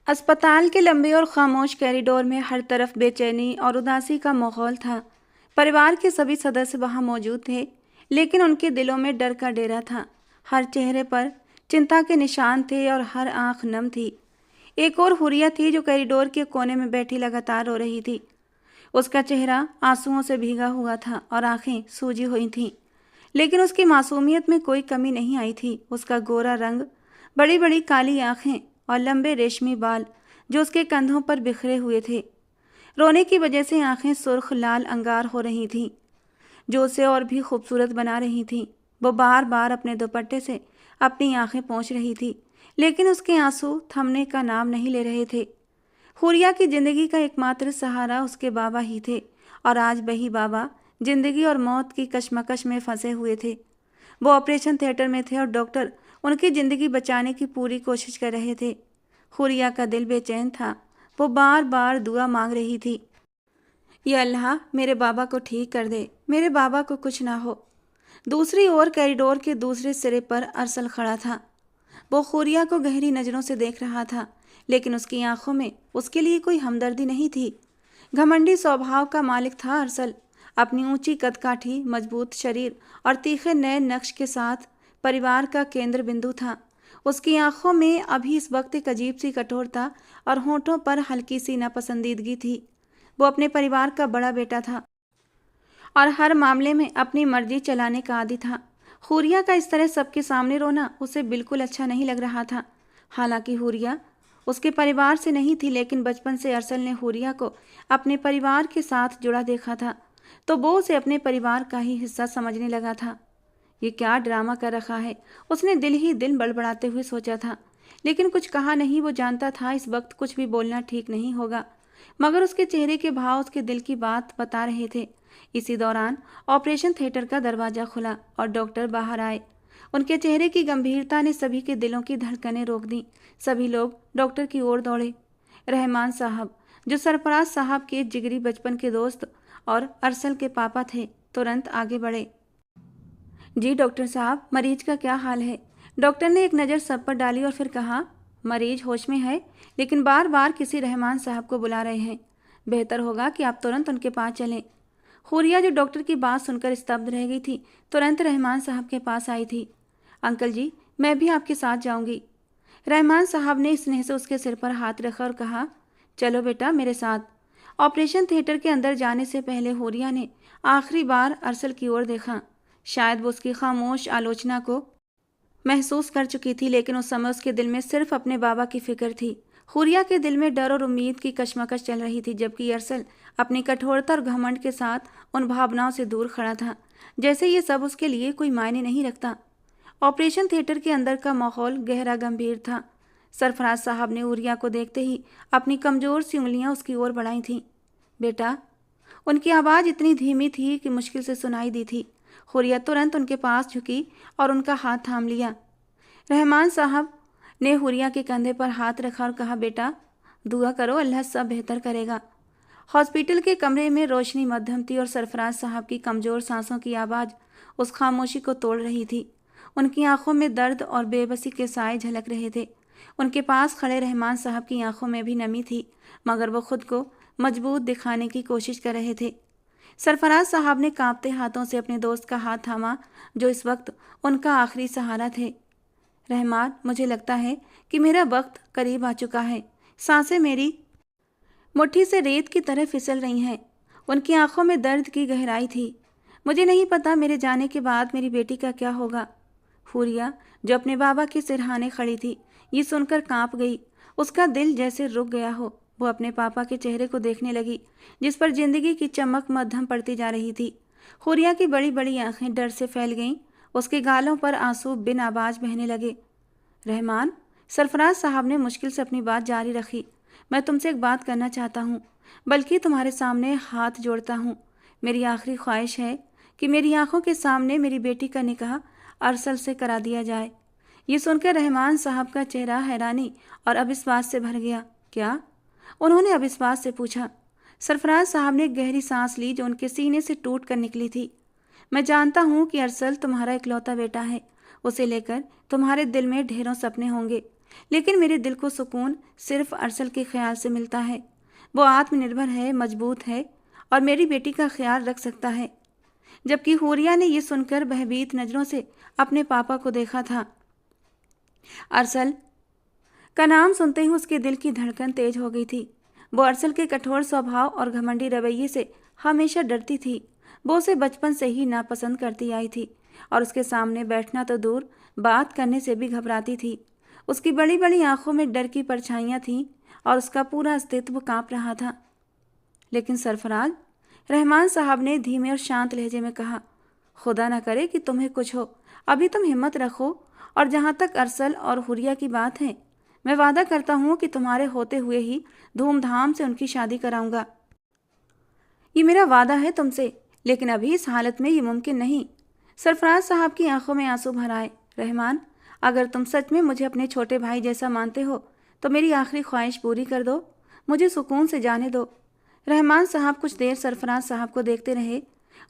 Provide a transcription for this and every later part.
अस्पताल के लंबे और खामोश कॉरिडोर में हर तरफ बेचैनी और उदासी का माहौल था। परिवार के सभी सदस्य वहां मौजूद थे, लेकिन उनके दिलों में डर का डेरा था। हर चेहरे पर चिंता के निशान थे और हर आंख नम थी। एक और हुरिया थी जो कॉरिडोर के कोने में बैठी लगातार रो रही थी। उसका चेहरा आंसुओं से भीगा हुआ था और आंखें सूजी हुई थीं। लेकिन उसकी मासूमियत में कोई कमी नहीं आई थी। उसका गोरा रंग, बड़ी बड़ी काली आंखें और लंबे रेशमी बाल जो उसके कंधों पर बिखरे हुए थे। रोने की वजह से आंखें सुर्ख लाल अंगार हो रही थीं, जो उसे और भी खूबसूरत बना रही थीं। वो बार बार अपने दुपट्टे से अपनी आंखें पोंछ रही थी, लेकिन उसके आंसू थमने का नाम नहीं ले रहे थे। हुरिया की जिंदगी का एकमात्र सहारा उसके बाबा ही थे, और आज वही बाबा जिंदगी और मौत की कशमकश में फंसे हुए थे। वो ऑपरेशन थिएटर में थे और डॉक्टर उनकी जिंदगी बचाने की पूरी कोशिश कर रहे थे। हुरिया का दिल बेचैन था। वो बार बार दुआ मांग रही थी, या अल्लाह मेरे बाबा को ठीक कर दे, मेरे बाबा को कुछ ना हो। दूसरी ओर कॉरिडोर के दूसरे सिरे पर अरसल खड़ा था। वो हुरिया को गहरी नज़रों से देख रहा था, लेकिन उसकी आंखों में उसके लिए कोई हमदर्दी नहीं थी। घमंडी स्वभाव का मालिक था अरसल। अपनी ऊंची कदकाठी, मजबूत शरीर और तीखे नए नक्श के साथ परिवार का केंद्र बिंदु था। उसकी आंखों में अभी इस वक्त एक अजीब सी कठोरता और होठों पर हल्की सी नापसंदीदगी थी। वो अपने परिवार का बड़ा बेटा था और हर मामले में अपनी मर्जी चलाने का आदी था। हुरिया का इस तरह सबके सामने रोना उसे बिल्कुल अच्छा नहीं लग रहा था। हालांकि हुरिया उसके परिवार से नहीं थी, लेकिन बचपन से अरसल ने हुरिया को अपने परिवार के साथ जुड़ा देखा था, तो वो उसे अपने परिवार का ही हिस्सा समझने लगा था। ये क्या ड्रामा कर रखा है, उसने दिल ही दिल बड़बड़ाते हुए सोचा था। लेकिन कुछ कहा नहीं। वो जानता था इस वक्त कुछ भी बोलना ठीक नहीं होगा, मगर उसके चेहरे के भाव उसके दिल की बात बता रहे थे। इसी दौरान ऑपरेशन थिएटर का दरवाजा खुला और डॉक्टर बाहर आए। उनके चेहरे की गंभीरता ने सभी के दिलों की धड़कनें रोक दी। सभी लोग डॉक्टर की ओर दौड़े। रहमान साहब, जो सरफराज साहब के जिगरी बचपन के दोस्त और अरसल के पापा थे, तुरंत आगे बढ़े। जी डॉक्टर साहब, मरीज का क्या हाल है? डॉक्टर ने एक नज़र सब पर डाली और फिर कहा, मरीज होश में है, लेकिन बार बार किसी रहमान साहब को बुला रहे हैं। बेहतर होगा कि आप तुरंत उनके पास चलें। हुरिया, जो डॉक्टर की बात सुनकर स्तब्ध रह गई थी, तुरंत रहमान साहब के पास आई थी। अंकल जी, मैं भी आपके साथ जाऊंगी। रहमान साहब ने स्नेह से उसके सिर पर हाथ रखा और कहा, चलो बेटा मेरे साथ। ऑपरेशन थिएटर के अंदर जाने से पहले हुरिया ने आखिरी बार अरसल की ओर देखा। शायद वो उसकी खामोश आलोचना को महसूस कर चुकी थी, लेकिन उस समय उसके दिल में सिर्फ अपने बाबा की फिक्र थी। हुरिया के दिल में डर और उम्मीद की कशमकश चल रही थी, जबकि अरसल अपनी कठोरता और घमंड के साथ उन भावनाओं से दूर खड़ा था, जैसे ये सब उसके लिए कोई मायने नहीं रखता। ऑपरेशन थिएटर के अंदर का माहौल गहरा गंभीर था। सरफराज साहब ने हुरिया को देखते ही अपनी कमजोर सी उंगलियां उसकी ओर बढ़ाई थीं। बेटा। उनकी आवाज़ इतनी धीमी थी कि मुश्किल से सुनाई दी थी। हुरिया तुरंत उनके पास झुकी और उनका हाथ थाम लिया। रहमान साहब ने हुरिया के कंधे पर हाथ रखा और कहा, बेटा दुआ करो, अल्लाह सब बेहतर करेगा। हॉस्पिटल के कमरे में रोशनी मध्यम थी और सरफराज साहब की कमज़ोर सांसों की आवाज़ उस खामोशी को तोड़ रही थी। उनकी आंखों में दर्द और बेबसी के साए झलक रहे थे। उनके पास खड़े रहमान साहब की आंखों में भी नमी थी, मगर वो खुद को मजबूत दिखाने की कोशिश कर रहे थे। सरफराज साहब ने कांपते हाथों से अपने दोस्त का हाथ थामा, जो इस वक्त उनका आखिरी सहारा थे। रहमान, मुझे लगता है कि मेरा वक्त करीब आ चुका है। सांसें मेरी मुट्ठी से रेत की तरह फिसल रही हैं। उनकी आंखों में दर्द की गहराई थी। मुझे नहीं पता मेरे जाने के बाद मेरी बेटी का क्या होगा। हुरिया, जो अपने बाबा के सिरहाने खड़ी थी, ये सुनकर कांप गई। उसका दिल जैसे रुक गया हो। वो अपने पापा के चेहरे को देखने लगी, जिस पर जिंदगी की चमक मद्धम पड़ती जा रही थी। हुरिया की बड़ी बड़ी आंखें डर से फैल गईं। उसके गालों पर आंसू बिन आवाज बहने लगे। रहमान, सरफराज साहब ने मुश्किल से अपनी बात जारी रखी, मैं तुमसे एक बात करना चाहता हूँ, बल्कि तुम्हारे सामने हाथ जोड़ता हूँ। मेरी आखिरी ख्वाहिश है कि मेरी आंखों के सामने मेरी बेटी का निकाह अरसल से करा दिया जाए। ये सुनकर रहमान साहब का चेहरा हैरानी और अविश्वास से भर गया। क्या? उन्होंने अविश्वास से पूछा। सरफराज साहब ने एक गहरी सांस ली जो उनके सीने से टूट कर निकली थी। मैं जानता हूँ कि अरसल तुम्हारा इकलौता बेटा है। उसे लेकर तुम्हारे दिल में ढेरों सपने होंगे, लेकिन मेरे दिल को सुकून सिर्फ अरसल के ख्याल से मिलता है। वो आत्मनिर्भर है, मजबूत है और मेरी बेटी का ख्याल रख सकता है। जबकि हुरिया ने यह सुनकर भयभीत नजरों से अपने पापा को देखा था। अरसल का नाम सुनते ही उसके दिल की धड़कन तेज हो गई थी। वो अरसल के कठोर स्वभाव और घमंडी रवैये से हमेशा डरती थी। वो उसे बचपन से ही नापसंद करती आई थी और उसके सामने बैठना तो दूर, बात करने से भी घबराती थी। उसकी बड़ी बड़ी आंखों में डर की परछाइयां थीं और उसका पूरा अस्तित्व कांप रहा था। लेकिन सरफराज, रहमान साहब ने धीमे और शांत लहजे में कहा, खुदा ना करे कि तुम्हें कुछ हो। अभी तुम हिम्मत रखो और जहाँ तक अरसल और हुरिया की बात है, मैं वादा करता हूँ कि तुम्हारे होते हुए ही धूमधाम से उनकी शादी कराऊंगा। ये मेरा वादा है तुमसे, लेकिन अभी इस हालत में ये मुमकिन नहीं। सरफराज साहब की आंखों में आंसू भर आए। रहमान, अगर तुम सच में मुझे अपने छोटे भाई जैसा मानते हो तो मेरी आखिरी ख्वाहिश पूरी कर दो, मुझे सुकून से जाने दो। रहमान साहब कुछ देर सरफराज साहब को देखते रहे।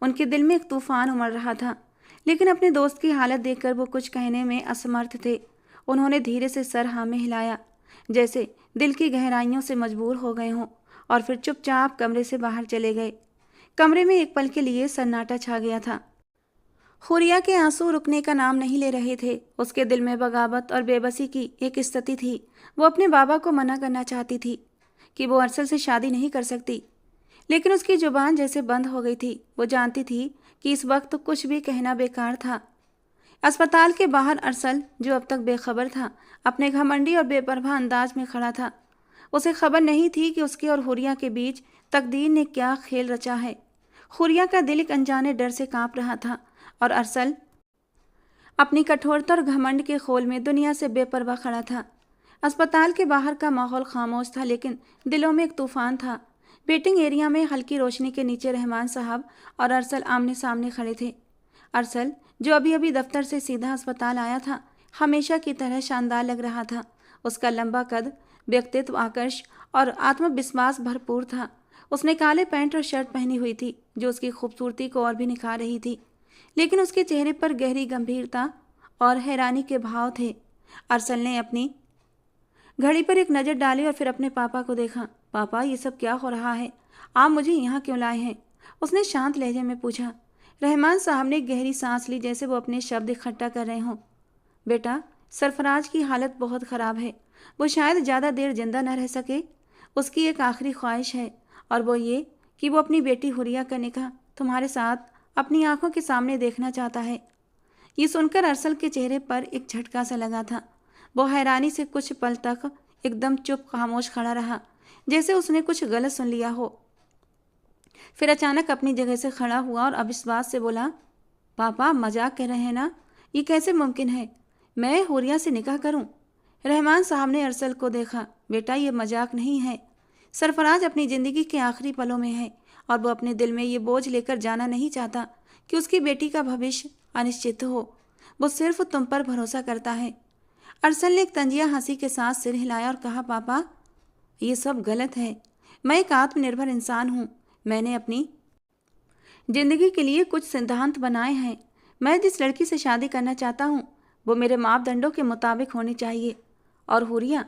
उनके दिल में एक तूफान उमड़ रहा था, लेकिन अपने दोस्त की हालत देखकर वो कुछ कहने में असमर्थ थे। उन्होंने धीरे से सर हाँ में हिलाया, जैसे दिल की गहराइयों से मजबूर हो गए हों, और फिर चुपचाप कमरे से बाहर चले गए। कमरे में एक पल के लिए सन्नाटा छा गया था। हुरिया के आंसू रुकने का नाम नहीं ले रहे थे। उसके दिल में बगावत और बेबसी की एक स्थिति थी। वो अपने बाबा को मना करना चाहती थी कि वो अरसल से शादी नहीं कर सकती, लेकिन उसकी जुबान जैसे बंद हो गई थी। वो जानती थी कि इस वक्त कुछ भी कहना बेकार था। अस्पताल के बाहर अरसल, जो अब तक बेखबर था, अपने घमंडी और बेपरवाह अंदाज में खड़ा था। उसे खबर नहीं थी कि उसके और हुरिया के बीच तकदीर ने क्या खेल रचा है। हुरिया का दिल एक अनजाने डर से कांप रहा था और अरसल अपनी कठोरता और घमंड के खोल में दुनिया से बेपरवाह खड़ा था। अस्पताल के बाहर का माहौल खामोश था, लेकिन दिलों में एक तूफान था। वेटिंग एरिया में हल्की रोशनी के नीचे रहमान साहब और अरसल आमने सामने खड़े थे। अरसल, जो अभी अभी दफ्तर से सीधा अस्पताल आया था, हमेशा की तरह शानदार लग रहा था। उसका लंबा कद, व्यक्तित्व आकर्ष और आत्मविश्वास भरपूर था। उसने काले पैंट और शर्ट पहनी हुई थी, जो उसकी खूबसूरती को और भी निखार रही थी, लेकिन उसके चेहरे पर गहरी गंभीरता और हैरानी के भाव थे। अरसल ने अपनी घड़ी पर एक नज़र डाली और फिर अपने पापा को देखा। पापा, ये सब क्या हो रहा है? आप मुझे यहाँ क्यों लाए हैं? उसने शांत लहजे में पूछा। रहमान साहब ने गहरी सांस ली, जैसे वो अपने शब्द इकट्ठा कर रहे हों। बेटा, सरफराज की हालत बहुत ख़राब है। वो शायद ज़्यादा देर जिंदा न रह सके। उसकी एक आखिरी ख्वाहिश है, और वो ये कि वो अपनी बेटी हुरिया का निकाह तुम्हारे साथ अपनी आंखों के सामने देखना चाहता है। ये सुनकर अरसल के चेहरे पर एक झटका सा लगा था। वो हैरानी से कुछ पल तक एकदम चुप खामोश खड़ा रहा, जैसे उसने कुछ गलत सुन लिया हो। फिर अचानक अपनी जगह से खड़ा हुआ और अविश्वास से बोला, पापा, मजाक कर रहे हैं ना? ये कैसे मुमकिन है? मैं हुरिया से निकाह करूं? रहमान साहब ने अरसल को देखा। बेटा, ये मजाक नहीं है। सरफराज अपनी ज़िंदगी के आखिरी पलों में है और वो अपने दिल में ये बोझ लेकर जाना नहीं चाहता कि उसकी बेटी का भविष्य अनिश्चित हो। वो सिर्फ तुम पर भरोसा करता है। अरसल ने एक तंजिया हंसी के साथ सिर हिलाया और कहा, पापा, ये सब गलत है। मैं एक आत्मनिर्भर इंसान हूँ। मैंने अपनी जिंदगी के लिए कुछ सिद्धांत बनाए हैं। मैं जिस लड़की से शादी करना चाहता हूँ वो मेरे मापदंडों के मुताबिक होनी चाहिए। और हुरिया,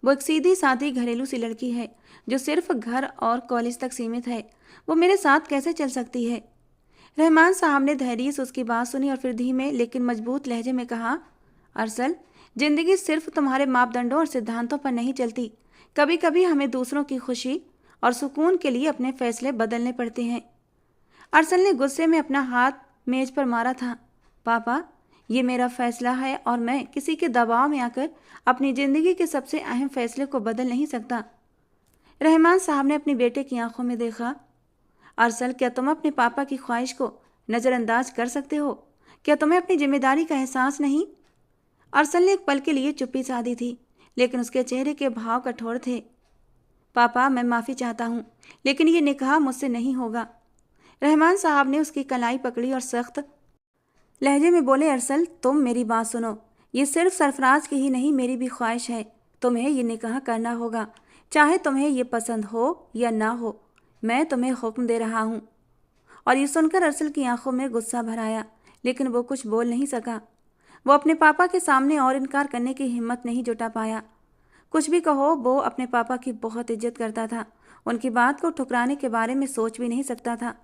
वो एक सीधी सादी घरेलू सी लड़की है जो सिर्फ घर और कॉलेज तक सीमित है। वो मेरे साथ कैसे चल सकती है? रहमान साहब ने धैर्य से उसकी बात सुनी और फिर धीमे लेकिन मजबूत लहजे में कहा, अरसल, जिंदगी सिर्फ तुम्हारे मापदंडों और सिद्धांतों पर नहीं चलती। कभी कभी हमें दूसरों की खुशी और सुकून के लिए अपने फैसले बदलने पड़ते हैं। अरसल ने गुस्से में अपना हाथ मेज पर मारा था। पापा, ये मेरा फैसला है और मैं किसी के दबाव में आकर अपनी ज़िंदगी के सबसे अहम फैसले को बदल नहीं सकता। रहमान साहब ने अपनी बेटे की आंखों में देखा। अरसल, क्या तुम अपने पापा की ख्वाहिश को नज़रअंदाज कर सकते हो? क्या तुम्हें अपनी जिम्मेदारी का एहसास नहीं? अरसल ने एक पल के लिए चुप्पी साधी थी, लेकिन उसके चेहरे के भाव कठोर थे। पापा, मैं माफ़ी चाहता हूँ, लेकिन ये निकाह मुझसे नहीं होगा। रहमान साहब ने उसकी कलाई पकड़ी और सख्त लहजे में बोले, अरसल, तुम मेरी बात सुनो। ये सिर्फ सरफराज की ही नहीं, मेरी भी ख्वाहिश है। तुम्हें ये निकाह करना होगा, चाहे तुम्हें ये पसंद हो या ना हो। मैं तुम्हें हुक्म दे रहा हूँ। और ये सुनकर अरसल की आंखों में गुस्सा भर आया, लेकिन वो कुछ बोल नहीं सका। वो अपने पापा के सामने और इनकार करने की हिम्मत नहीं जुटा पाया। कुछ भी कहो, वो अपने पापा की बहुत इज्जत करता था। उनकी बात को ठुकराने के बारे में सोच भी नहीं सकता था।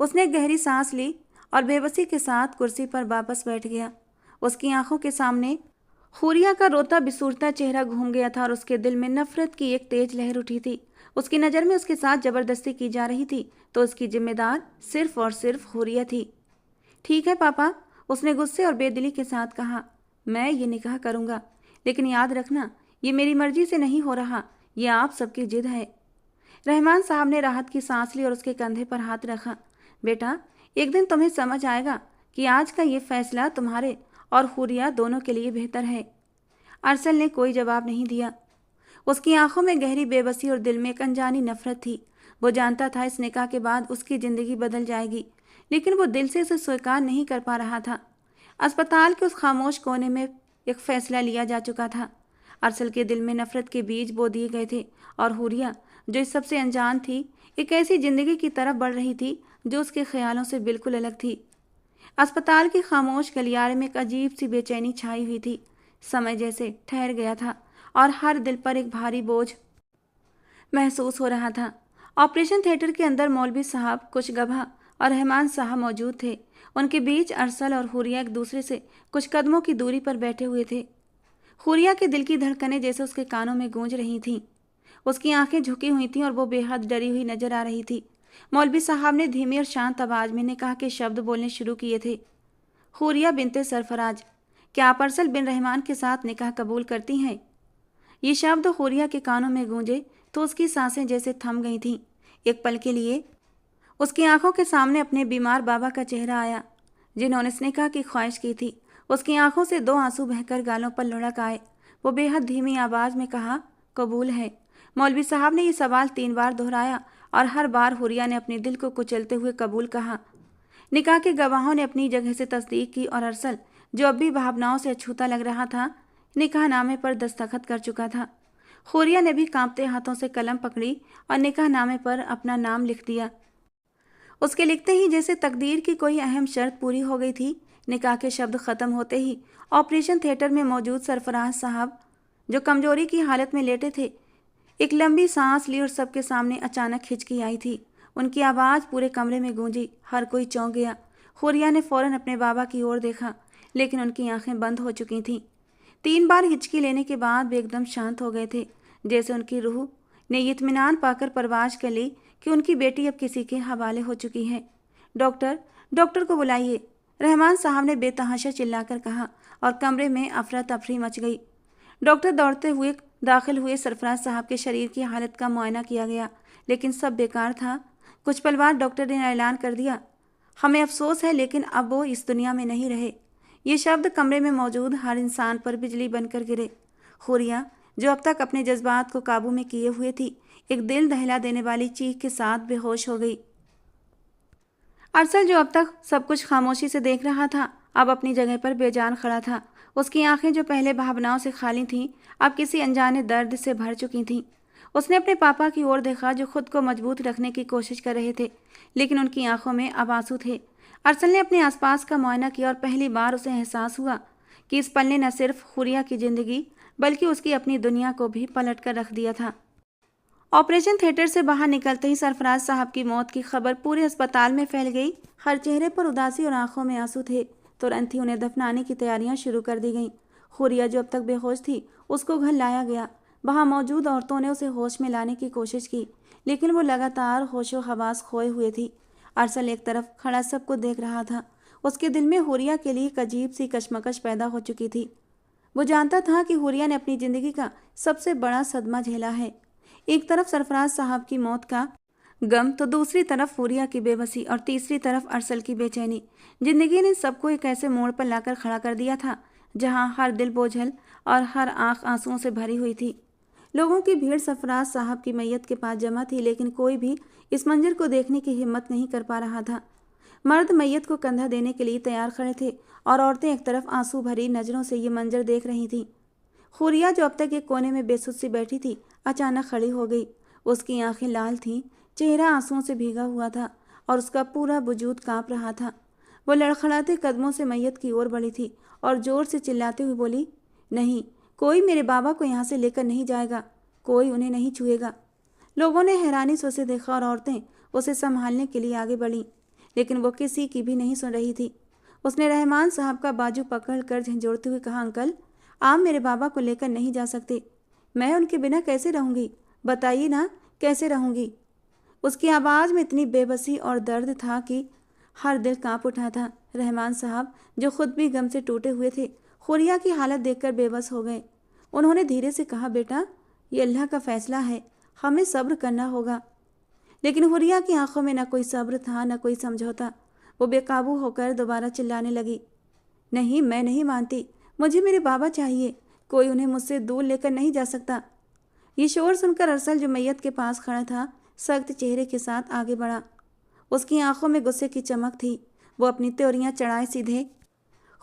उसने एक गहरी सांस ली और बेबसी के साथ कुर्सी पर वापस बैठ गया। उसकी आंखों के सामने हुरिया का रोता बिसूरता चेहरा घूम गया था और उसके दिल में नफरत की एक तेज लहर उठी थी। उसकी नज़र में उसके साथ जबरदस्ती की जा रही थी, तो उसकी जिम्मेदार सिर्फ और सिर्फ हुरिया थी। ठीक है पापा, उसने गुस्से और बेदिली के साथ कहा, मैं ये निकाह करूंगा, लेकिन याद रखना ये मेरी मर्जी से नहीं हो रहा, ये आप सबकी जिद है। रहमान साहब ने राहत की सांस ली और उसके कंधे पर हाथ रखा। बेटा, एक दिन तुम्हें समझ आएगा कि आज का ये फैसला तुम्हारे और हुरिया दोनों के लिए बेहतर है। अरसल ने कोई जवाब नहीं दिया। उसकी आंखों में गहरी बेबसी और दिल में एक अनजानी नफरत थी। वो जानता था इस निकाह के बाद उसकी जिंदगी बदल जाएगी, लेकिन वो दिल से इसे स्वीकार नहीं कर पा रहा था। अस्पताल के उस खामोश कोने में एक फैसला लिया जा चुका था। अरसल के दिल में नफरत के बीज बो दिए गए थे और हुरिया, जो इस सबसे अनजान थी, एक ऐसी जिंदगी की तरफ बढ़ रही थी जो उसके ख्यालों से बिल्कुल अलग थी। अस्पताल की खामोश गलियारे में एक अजीब सी बेचैनी छाई हुई थी। समय जैसे ठहर गया था और हर दिल पर एक भारी बोझ महसूस हो रहा था। ऑपरेशन थिएटर के अंदर मौलवी साहब, कुछ गभा और रहमान साहब मौजूद थे। उनके बीच अरसल और हुरिया एक दूसरे से कुछ कदमों की दूरी पर बैठे हुए थे। हुरिया के दिल की धड़कनें जैसे उसके कानों में गूंज रही थीं। उसकी आंखें झुकी हुई थीं और वो बेहद डरी हुई नजर आ रही थी। मौलवी साहब ने धीमी और शांत आवाज में निकाह के शब्द बोलने शुरू किए थे। हुरिया बिनते सरफराज, क्या आप अरसल बिन रहमान के साथ निकाह कबूल करती हैं? ये शब्द हुरिया के कानों में गूंजे तो उसकी सांसें जैसे थम गई थीं। एक पल के लिए उसकी आंखों के सामने अपने बीमार बाबा का चेहरा आया, जिन्होंने निकाह की ख्वाहिश की थी। उसकी आंखों से दो आंसू बहकर गालों पर लुढ़क आए। वो बेहद धीमी आवाज में कहा, कबूल है। मौलवी साहब ने ये सवाल 3 बार दोहराया और हर बार हुरिया ने अपने दिल को कुचलते हुए कबूल कहा। निकाह के गवाहों ने अपनी जगह से तस्दीक की और अरसल, जो अब भी भावनाओं से अछूता लग रहा था, निकाहनामे पर दस्तखत कर चुका था। हुरिया ने भी कांपते हाथों से कलम पकड़ी और निकाहनामे पर अपना नाम लिख दिया। उसके लिखते ही जैसे तकदीर की कोई अहम शर्त पूरी हो गई थी। निकाह के शब्द ख़त्म होते ही ऑपरेशन थिएटर में मौजूद सरफराज साहब, जो कमजोरी की हालत में लेटे थे, एक लंबी सांस ली और सबके सामने अचानक हिचकी आई थी। उनकी आवाज़ पूरे कमरे में गूंजी। हर कोई चौंक गया। हुरिया ने फौरन अपने बाबा की ओर देखा, लेकिन उनकी आंखें बंद हो चुकी थीं। 3 बार हिचकी लेने के बाद वे एकदम शांत हो गए थे, जैसे उनकी रूह ने ये इत्मीनान पाकर परवाज कर ली कि उनकी बेटी अब किसी के हवाले हो चुकी है। डॉक्टर, डॉक्टर को बुलाइए, रहमान साहब ने बेतहाशा चिल्लाकर कहा और कमरे में अफरा तफरी मच गई। डॉक्टर दौड़ते हुए दाखिल हुए। सरफराज साहब के शरीर की हालत का मुआयना किया गया, लेकिन सब बेकार था। कुछ पल बाद डॉक्टर ने ऐलान कर दिया, हमें अफसोस है, लेकिन अब वो इस दुनिया में नहीं रहे। ये शब्द कमरे में मौजूद हर इंसान पर बिजली बनकर गिरे। हुरिया, जो अब तक अपने जज्बात को काबू में किए हुए थी, एक दिल दहला देने वाली चीख के साथ बेहोश हो गई। अरसल, जो अब तक सब कुछ खामोशी से देख रहा था, अब अपनी जगह पर बेजान खड़ा था। उसकी आंखें, जो पहले भावनाओं से खाली थीं, अब किसी अनजाने दर्द से भर चुकी थीं। उसने अपने पापा की ओर देखा, जो खुद को मजबूत रखने की कोशिश कर रहे थे, लेकिन उनकी आंखों में अब आंसू थे। अरसल ने अपने आसपास का मुआयना किया और पहली बार उसे एहसास हुआ कि इस पल ने न सिर्फ हुरिया की जिंदगी, बल्कि उसकी अपनी दुनिया को भी पलट कर रख दिया था। ऑपरेशन थिएटर से बाहर निकलते ही सरफराज साहब की मौत की खबर पूरे अस्पताल में फैल गई। हर चेहरे पर उदासी और आंखों में आंसू थे। तुरंत ही उन्हें दफनाने की तैयारियां शुरू कर दी गईं। हुरिया, जो अब तक बेहोश थी, उसको घर लाया गया। वहां मौजूद औरतों ने उसे होश में लाने की कोशिश की, लेकिन वो लगातार होशो हवास खोए हुए थी। अरसल एक तरफ खड़ा सबको देख रहा था। उसके दिल में हुरिया के लिए एक अजीब सी कशमकश पैदा हो चुकी थी। वो जानता था कि हुरिया ने अपनी ज़िंदगी का सबसे बड़ा सदमा झेला है। एक तरफ सरफराज साहब की मौत का गम, तो दूसरी तरफ हुरिया की बेबसी और तीसरी तरफ अरसल की बेचैनी। जिंदगी ने सबको एक ऐसे मोड़ पर लाकर खड़ा कर दिया था जहां हर दिल बोझल और हर आंख आंसुओं से भरी हुई थी। लोगों की भीड़ सरफराज साहब की मैयत के पास जमा थी, लेकिन कोई भी इस मंजर को देखने की हिम्मत नहीं कर पा रहा था। मर्द मैयत को कंधा देने के लिए तैयार खड़े थे और औरतें एक तरफ आंसू भरी नज़रों से ये मंजर देख रही थीं। हुरिया, जो अब तक एक कोने में बेसुध सी बैठी थी, अचानक खड़ी हो गई। उसकी आंखें लाल थीं, चेहरा आंसुओं से भीगा हुआ था और उसका पूरा वजूद कांप रहा था। वो लड़खड़ाते कदमों से मैयत की ओर बढ़ी थी और जोर से चिल्लाते हुए बोली, नहीं, कोई मेरे बाबा को यहाँ से लेकर नहीं जाएगा, कोई उन्हें नहीं छुएगा। लोगों ने हैरानी से उसे देखा और औरतें उसे संभालने के लिए आगे बढ़ीं, लेकिन वो किसी की भी नहीं सुन रही थी। उसने रहमान साहब का बाजू पकड़कर झंझोड़ते हुए कहा, अंकल, आप मेरे बाबा को लेकर नहीं जा सकते। मैं उनके बिना कैसे रहूंगी, बताइए ना, कैसे रहूंगी। उसकी आवाज़ में इतनी बेबसी और दर्द था कि हर दिल कांप उठा था। रहमान साहब, जो खुद भी गम से टूटे हुए थे, हुरिया की हालत देखकर बेबस हो गए। उन्होंने धीरे से कहा, बेटा, ये अल्लाह का फैसला है, हमें सब्र करना होगा। लेकिन हुरिया की आंखों में न कोई सब्र था, न कोई समझौता। वो बेकाबू होकर दोबारा चिल्लाने लगी, नहीं, मैं नहीं मानती, मुझे मेरे बाबा चाहिए, कोई उन्हें मुझसे दूर लेकर नहीं जा सकता। ये शोर सुनकर अरसल, जो मैयत के पास खड़ा था, सख्त चेहरे के साथ आगे बढ़ा। उसकी आंखों में गुस्से की चमक थी। वो अपनी त्योरियां चढ़ाए सीधे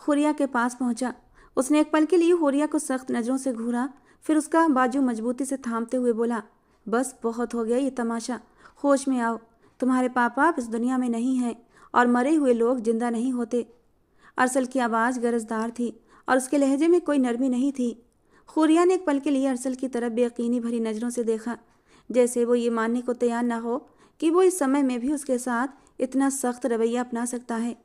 हुरिया के पास पहुंचा। उसने एक पल के लिए हुरिया को सख्त नज़रों से घूरा, फिर उसका बाजू मजबूती से थामते हुए बोला, बस बहुत हो गया ये तमाशा, होश में आओ। तुम्हारे पापा अब इस दुनिया में नहीं हैं और मरे हुए लोग जिंदा नहीं होते। अरसल की आवाज़ गरजदार थी और उसके लहजे में कोई नरमी नहीं थी। हुरिया ने एक पल के लिए अरसल की तरफ बेयकीनी भरी नज़रों से देखा, जैसे वो ये मानने को तैयार न हो कि वो इस समय में भी उसके साथ इतना सख्त रवैया अपना सकता है।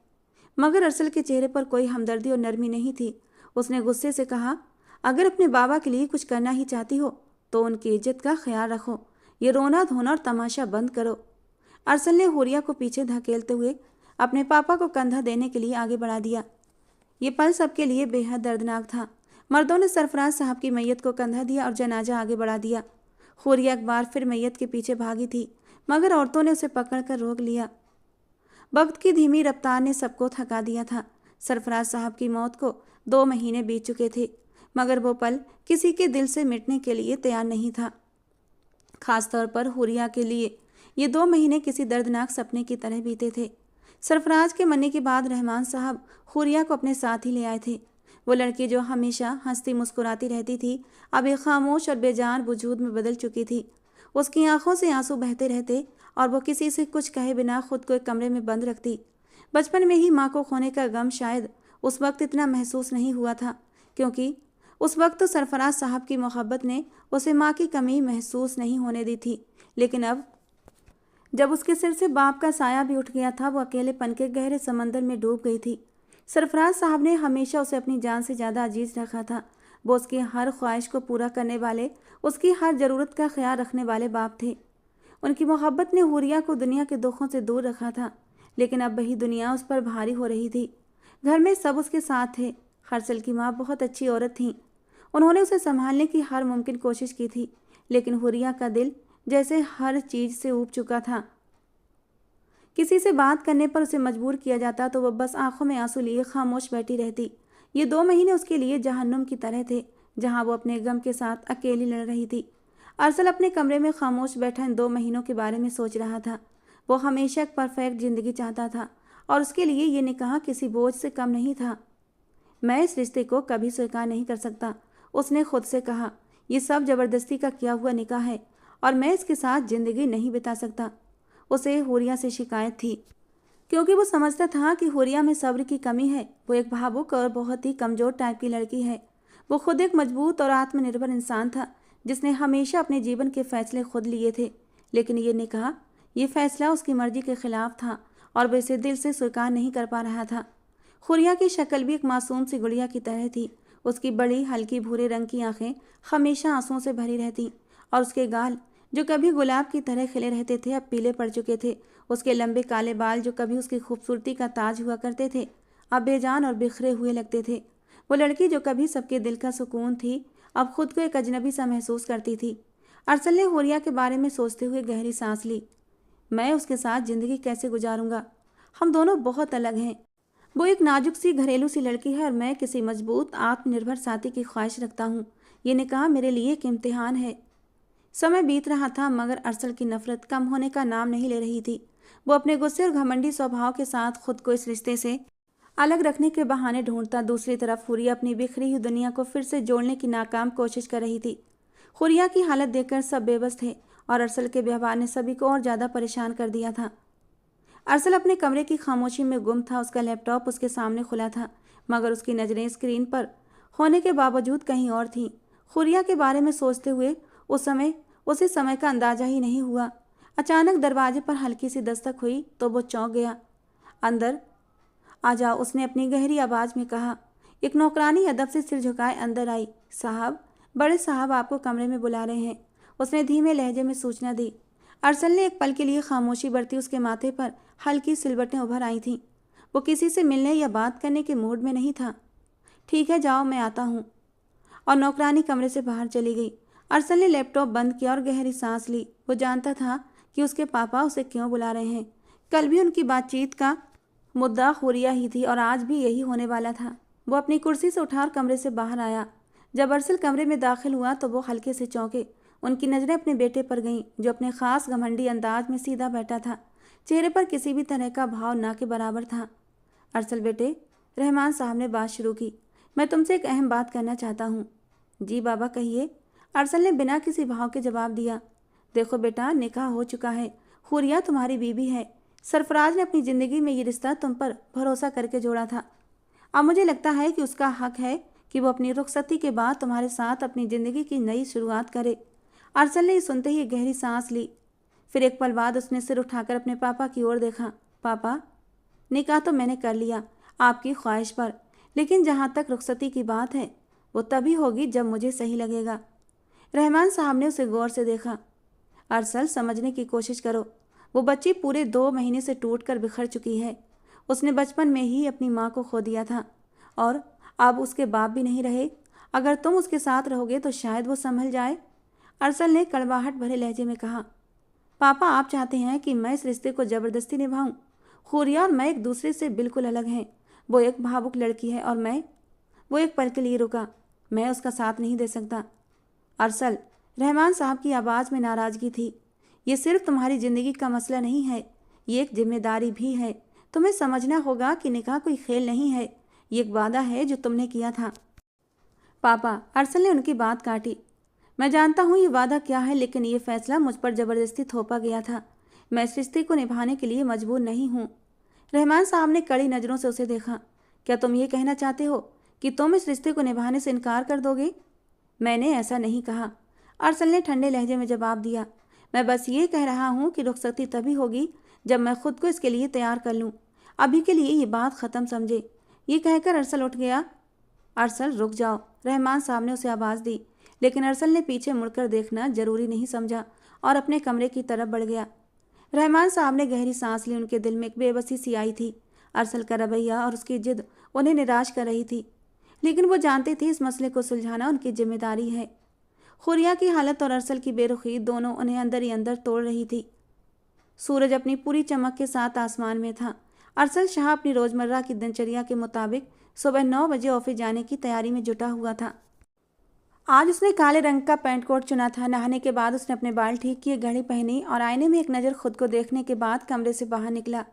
मगर अरसल के चेहरे पर कोई हमदर्दी और नरमी नहीं थी। उसने गुस्से से कहा, अगर अपने बाबा के लिए कुछ करना ही चाहती हो तो उनकी इज्जत का ख्याल रखो, ये रोना धोना और तमाशा बंद करो। अरसल ने हुरिया को पीछे धकेलते हुए अपने पापा को कंधा देने के लिए आगे बढ़ा दिया। ये पल सबके लिए बेहद दर्दनाक था। मर्दों ने सरफराज साहब की मैयत को कंधा दिया और जनाजा आगे बढ़ा दिया। हुरिया एक बार फिर मैयत के पीछे भागी थी, मगर औरतों ने उसे पकड़कर रोक लिया। वक्त की धीमी रफ्तार ने सबको थका दिया था। सरफराज साहब की मौत को 2 महीने बीत चुके थे, मगर वो पल किसी के दिल से मिटने के लिए तैयार नहीं था। खासतौर पर हुरिया के लिए ये 2 महीने किसी दर्दनाक सपने की तरह बीते थे। सरफराज के मरने के बाद रहमान साहब हुरिया को अपने साथ ही ले आए थे। वो लड़की जो हमेशा हंसती मुस्कुराती रहती थी, अब एक खामोश और बेजान वजूद में बदल चुकी थी। उसकी आंखों से आंसू बहते रहते और वो किसी से कुछ कहे बिना खुद को एक कमरे में बंद रखती। बचपन में ही माँ को खोने का गम शायद उस वक्त इतना महसूस नहीं हुआ था, क्योंकि उस वक्त तो सरफराज साहब की मोहब्बत ने उसे माँ की कमी महसूस नहीं होने दी थी। लेकिन अब जब उसके सिर से बाप का साया भी उठ गया था, वो अकेलेपन के गहरे समंदर में डूब गई थी। सरफराज साहब ने हमेशा उसे अपनी जान से ज़्यादा अजीज रखा था। वो उसकी हर ख्वाहिश को पूरा करने वाले, उसकी हर ज़रूरत का ख्याल रखने वाले बाप थे। उनकी मोहब्बत ने हुरिया को दुनिया के दुखों से दूर रखा था, लेकिन अब वही दुनिया उस पर भारी हो रही थी। घर में सब उसके साथ थे। हरसल की माँ बहुत अच्छी औरत थी। उन्होंने उसे संभालने की हर मुमकिन कोशिश की थी, लेकिन हुरिया का दिल जैसे हर चीज़ से ऊब चुका था। किसी से बात करने पर उसे मजबूर किया जाता तो वह बस आंखों में आंसू लिए खामोश बैठी रहती। ये 2 महीने उसके लिए जहन्नुम की तरह थे, जहां वो अपने गम के साथ अकेली लड़ रही थी। अरसल अपने कमरे में खामोश बैठा इन 2 महीनों के बारे में सोच रहा था। वो हमेशा एक परफेक्ट जिंदगी चाहता था और उसके लिए ये निकाह किसी बोझ से कम नहीं था। मैं इस रिश्ते को कभी स्वीकार नहीं कर सकता, उसने खुद से कहा। यह सब जबरदस्ती का किया हुआ निकाह है और मैं इसके साथ जिंदगी नहीं बिता सकता। उसे हुरिया से शिकायत थी, क्योंकि वो समझता था कि हुरिया में सब्र की कमी है। वो एक भावुक और बहुत ही कमज़ोर टाइप की लड़की है। वो खुद एक मजबूत और आत्मनिर्भर इंसान था, जिसने हमेशा अपने जीवन के फैसले खुद लिए थे। लेकिन ये निकाह, ये फैसला उसकी मर्जी के खिलाफ था और वह इसे दिल से स्वीकार नहीं कर पा रहा था। हुरिया की शक्ल भी एक मासूम सी गुड़िया की तरह थी। उसकी बड़ी हल्की भूरे रंग की आंखें हमेशा आंसुओं से भरी रहती और उसके गाल, जो कभी गुलाब की तरह खिले रहते थे, अब पीले पड़ चुके थे। उसके लंबे काले बाल, जो कभी उसकी खूबसूरती का ताज हुआ करते थे, अब बेजान और बिखरे हुए लगते थे। वो लड़की जो कभी सबके दिल का सुकून थी, अब खुद को एक अजनबी सा महसूस करती थी। अरसल ने हुरिया के बारे में सोचते हुए गहरी सांस ली। मैं उसके साथ ज़िंदगी कैसे गुजारूंगा? हम दोनों बहुत अलग हैं। वो एक नाजुक सी घरेलू सी लड़की है और मैं किसी मजबूत आत्मनिर्भर साथी की ख्वाहिश रखता हूँ। ये निकाह मेरे लिए एक इम्तिहान है। समय बीत रहा था, मगर अरसल की नफरत कम होने का नाम नहीं ले रही थी। वो अपने गुस्से और घमंडी स्वभाव के साथ खुद को इस रिश्ते से अलग रखने के बहाने ढूंढता। दूसरी तरफ हुरिया अपनी बिखरी हुई दुनिया को फिर से जोड़ने की नाकाम कोशिश कर रही थी। हुरिया की हालत देखकर सब बेबस थे और अरसल के व्यवहार ने सभी को और ज़्यादा परेशान कर दिया था। अरसल अपने कमरे की खामोशी में गुम था। उसका लैपटॉप उसके सामने खुला था, मगर उसकी नज़रें स्क्रीन पर होने के बावजूद कहीं और थीं। हुरिया के बारे में सोचते हुए उसे समय का अंदाजा ही नहीं हुआ। अचानक दरवाजे पर हल्की सी दस्तक हुई तो वो चौंक गया। अंदर आ जाओ, उसने अपनी गहरी आवाज़ में कहा। एक नौकरानी अदब से सिर झुकाए अंदर आई। साहब, बड़े साहब आपको कमरे में बुला रहे हैं, उसने धीमे लहजे में सूचना दी। अरसल ने एक पल के लिए खामोशी बरती। उसके माथे पर हल्की सिलवटें उभर आई थीं। वो किसी से मिलने या बात करने के मूड में नहीं था। ठीक है, जाओ, मैं आता हूँ। और नौकरानी कमरे से बाहर चली गई। अरसल ने लैपटॉप बंद किया और गहरी सांस ली। वो जानता था कि उसके पापा उसे क्यों बुला रहे हैं। कल भी उनकी बातचीत का मुद्दा हुरिया ही थी और आज भी यही होने वाला था। वो अपनी कुर्सी से उठाकर कमरे से बाहर आया। जब अरसल कमरे में दाखिल हुआ तो वो हल्के से चौंके। उनकी नज़रें अपने बेटे पर गईं, जो अपने ख़ास घमंडी अंदाज में सीधा बैठा था। चेहरे पर किसी भी तरह का भाव ना के बराबर था। अरसल बेटे, रहमान साहब ने बात शुरू की, मैं तुमसे एक अहम बात करना चाहता हूँ। जी बाबा, कहिए, अरसल ने बिना किसी भाव के जवाब दिया। देखो बेटा, निकाह हो चुका है, हुरिया तुम्हारी बीवी है। सरफराज ने अपनी ज़िंदगी में ये रिश्ता तुम पर भरोसा करके जोड़ा था। अब मुझे लगता है कि उसका हक है कि वो अपनी रुखसती के बाद तुम्हारे साथ अपनी ज़िंदगी की नई शुरुआत करे। अरसल ने सुनते ही गहरी सांस ली। फिर एक पल बाद उसने सिर उठाकर अपने पापा की ओर देखा। पापा, निकाह तो मैंने कर लिया आपकी ख्वाहिश पर, लेकिन जहाँ तक रुखसती की बात है वो तभी होगी जब मुझे सही लगेगा। रहमान साहब ने उसे गौर से देखा। अरसल, समझने की कोशिश करो, वो बच्ची पूरे 2 महीने से टूट कर बिखर चुकी है। उसने बचपन में ही अपनी माँ को खो दिया था और अब उसके बाप भी नहीं रहे। अगर तुम उसके साथ रहोगे तो शायद वो संभल जाए। अरसल ने कड़वाहट भरे लहजे में कहा। पापा, आप चाहते हैं कि मैं इस रिश्ते को ज़बरदस्ती निभाऊं? हुरिया और मैं एक दूसरे से बिल्कुल अलग हैं। वो एक भावुक लड़की है और मैं। वो एक पल के लिए रुका। मैं उसका साथ नहीं दे सकता। अरसल, रहमान साहब की आवाज़ में नाराज़गी थी। ये सिर्फ तुम्हारी ज़िंदगी का मसला नहीं है, ये एक जिम्मेदारी भी है। तुम्हें समझना होगा कि निकाह कोई खेल नहीं है, ये एक वादा है जो तुमने किया था। पापा, अरसल ने उनकी बात काटी। मैं जानता हूँ ये वादा क्या है, लेकिन ये फैसला मुझ पर ज़बरदस्ती थोपा गया था। मैं इस रिश्ते को निभाने के लिए मजबूर नहीं हूँ। रहमान साहब ने कड़ी नज़रों से उसे देखा। क्या तुम ये कहना चाहते हो कि तुम इस रिश्ते को निभाने से इनकार कर दोगे? मैंने ऐसा नहीं कहा, अरसल ने ठंडे लहजे में जवाब दिया। मैं बस ये कह रहा हूँ कि रुखसती तभी होगी जब मैं खुद को इसके लिए तैयार कर लूँ। अभी के लिए ये बात ख़त्म समझे। ये कहकर अरसल उठ गया। अरसल, रुक जाओ, रहमान साहब ने उसे आवाज़ दी, लेकिन अरसल ने पीछे मुड़कर देखना जरूरी नहीं समझा और अपने कमरे की तरफ बढ़ गया। रहमान साहब ने गहरी सांस ली। उनके दिल में एक बेबसी सी आई थी। अरसल का रवैया और उसकी जिद उन्हें निराश कर रही थी, लेकिन वो जानते थे इस मसले को सुलझाना उनकी जिम्मेदारी है। हुरिया की हालत और अरसल की बेरुखी दोनों उन्हें अंदर ही अंदर तोड़ रही थी। सूरज अपनी पूरी चमक के साथ आसमान में था। अरसल शाह अपनी रोज़मर्रा की दिनचर्या के मुताबिक सुबह 9 बजे ऑफिस जाने की तैयारी में जुटा हुआ था। आज उसने काले रंग का पैंट कोट चुना था। नहाने के बाद उसने अपने बाल ठीक किए, घड़ी पहनी और आईने में एक नज़र खुद को देखने के बाद कमरे से बाहर निकला।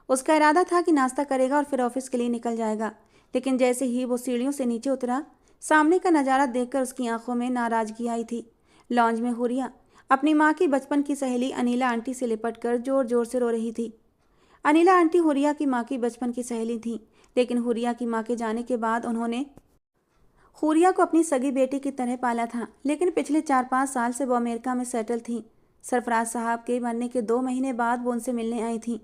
उसका इरादा था कि नाश्ता करेगा और फिर ऑफिस के लिए निकल जाएगा, लेकिन जैसे ही वो सीढ़ियों से नीचे उतरा, सामने का नज़ारा देखकर उसकी आंखों में नाराज़गी आई थी। लॉन्ज में हुरिया अपनी माँ की बचपन की सहेली अनिला आंटी से लिपट कर ज़ोर ज़ोर से रो रही थी। अनिला आंटी हुरिया की माँ की बचपन की सहेली थी, लेकिन हुरिया की माँ के जाने के बाद उन्होंने हुरिया को अपनी सगी बेटी की तरह पाला था। लेकिन पिछले 4-5 साल से वो अमेरिका में सेटल थी। सरफराज साहब के मरने के 2 महीने बाद वो उनसे मिलने आई थी।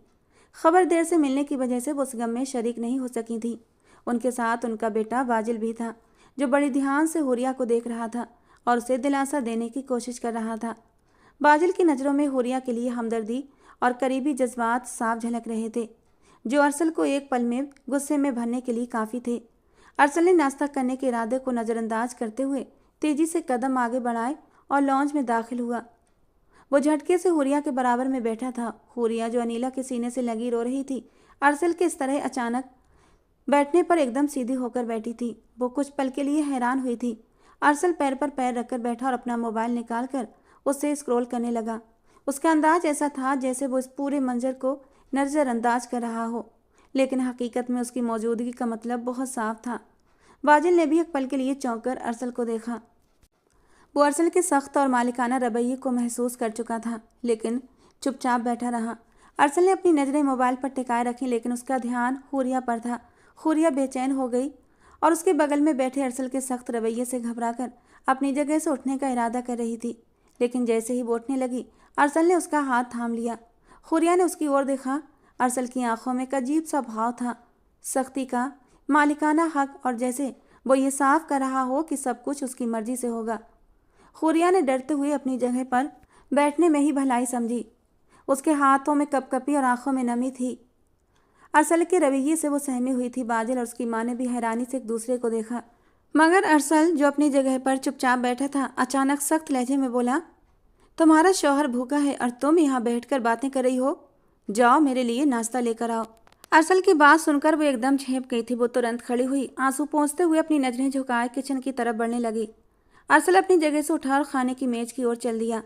खबर देर से मिलने की वजह से वो उस गम में शरीक नहीं हो सकी थी। उनके साथ उनका बेटा बाजिल भी था, जो बड़ी ध्यान से हुरिया को देख रहा था और उसे दिलासा देने की कोशिश कर रहा था। बाजिल की नज़रों में हुरिया के लिए हमदर्दी और करीबी जज्बात साफ झलक रहे थे, जो अरसल को एक पल में गुस्से में भरने के लिए काफ़ी थे। अरसल ने नाश्ता करने के इरादे को नज़रअंदाज करते हुए तेज़ी से कदम आगे बढ़ाए और लॉन्ज में दाखिल हुआ। वो झटके से हुरिया के बराबर में बैठा था। हुरिया, जो अनीला के सीने से लगी रो रही थी, अरसल के इस तरह अचानक बैठने पर एकदम सीधी होकर बैठी थी। वो कुछ पल के लिए हैरान हुई थी। अरसल पैर पर पैर रखकर बैठा और अपना मोबाइल निकाल कर उससे स्क्रॉल करने लगा। उसका अंदाज ऐसा था जैसे वो इस पूरे मंजर को नज़रअंदाज कर रहा हो, लेकिन हकीकत में उसकी मौजूदगी का मतलब बहुत साफ था। बाजिल ने भी एक पल के लिए चौंक कर अरसल को देखा। वो अरसल के सख्त और मालिकाना रवैये को महसूस कर चुका था, लेकिन चुपचाप बैठा रहा। अरसल ने अपनी नज़रें मोबाइल पर टिकाए रखी, लेकिन उसका ध्यान हुरिया पर था। हुरिया बेचैन हो गई और उसके बगल में बैठे अरसल के सख्त रवैये से घबराकर अपनी जगह से उठने का इरादा कर रही थी। लेकिन जैसे ही वो उठने लगी, अरसल ने उसका हाथ थाम लिया। हुरिया ने उसकी ओर देखा। अरसल की आंखों में एक अजीब सा भाव था, सख्ती का, मालिकाना हक, और जैसे वो ये साफ कर रहा हो कि सब कुछ उसकी मर्जी से होगा। हुरिया ने डरते हुए अपनी जगह पर बैठने में ही भलाई समझी। उसके हाथों में कपकपी और आंखों में नमी थी। अरसल के रवैये से वो सहमी हुई थी। बाजिल और उसकी माँ ने भी हैरानी से एक दूसरे को देखा, मगर अरसल, जो अपनी जगह पर चुपचाप बैठा था, अचानक सख्त लहजे में बोला, तुम्हारा शौहर भूखा है और तुम यहाँ बैठकर बातें कर रही हो? जाओ, मेरे लिए नाश्ता लेकर आओ। अरसल की बात सुनकर वो एकदम झेप गई थी। वो तुरंत खड़ी हुई, आंसू पोंछते हुए अपनी नजरें झुकाए किचन की तरफ बढ़ने लगी। अरसल अपनी जगह से उठा और खाने की मेज की ओर चल दिया।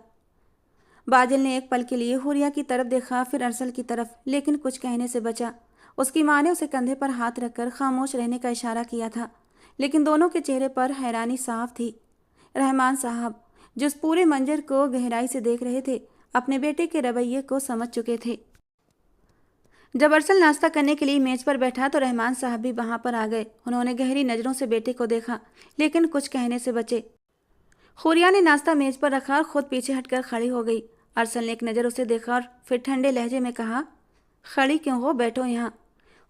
बाजिल ने एक पल के लिए हुरिया की तरफ देखा, फिर अरसल की तरफ, लेकिन कुछ कहने से बचा। उसकी माँ ने उसे कंधे पर हाथ रखकर खामोश रहने का इशारा किया था, लेकिन दोनों के चेहरे पर हैरानी साफ थी। रहमान साहब, जो इस पूरे मंजर को गहराई से देख रहे थे, अपने बेटे के रवैये को समझ चुके थे। जब अरसल नाश्ता करने के लिए मेज पर बैठा तो रहमान साहब भी वहां पर आ गए। उन्होंने गहरी नज़रों से बेटे को देखा, लेकिन कुछ कहने से बचे। हुरिया ने नाश्ता मेज पर रखा और खुद पीछे हटकर खड़ी हो गई। अरसल ने एक नज़र उसे देखा और फिर ठंडे लहजे में कहा, खड़ी क्यों हो, बैठो यहाँ।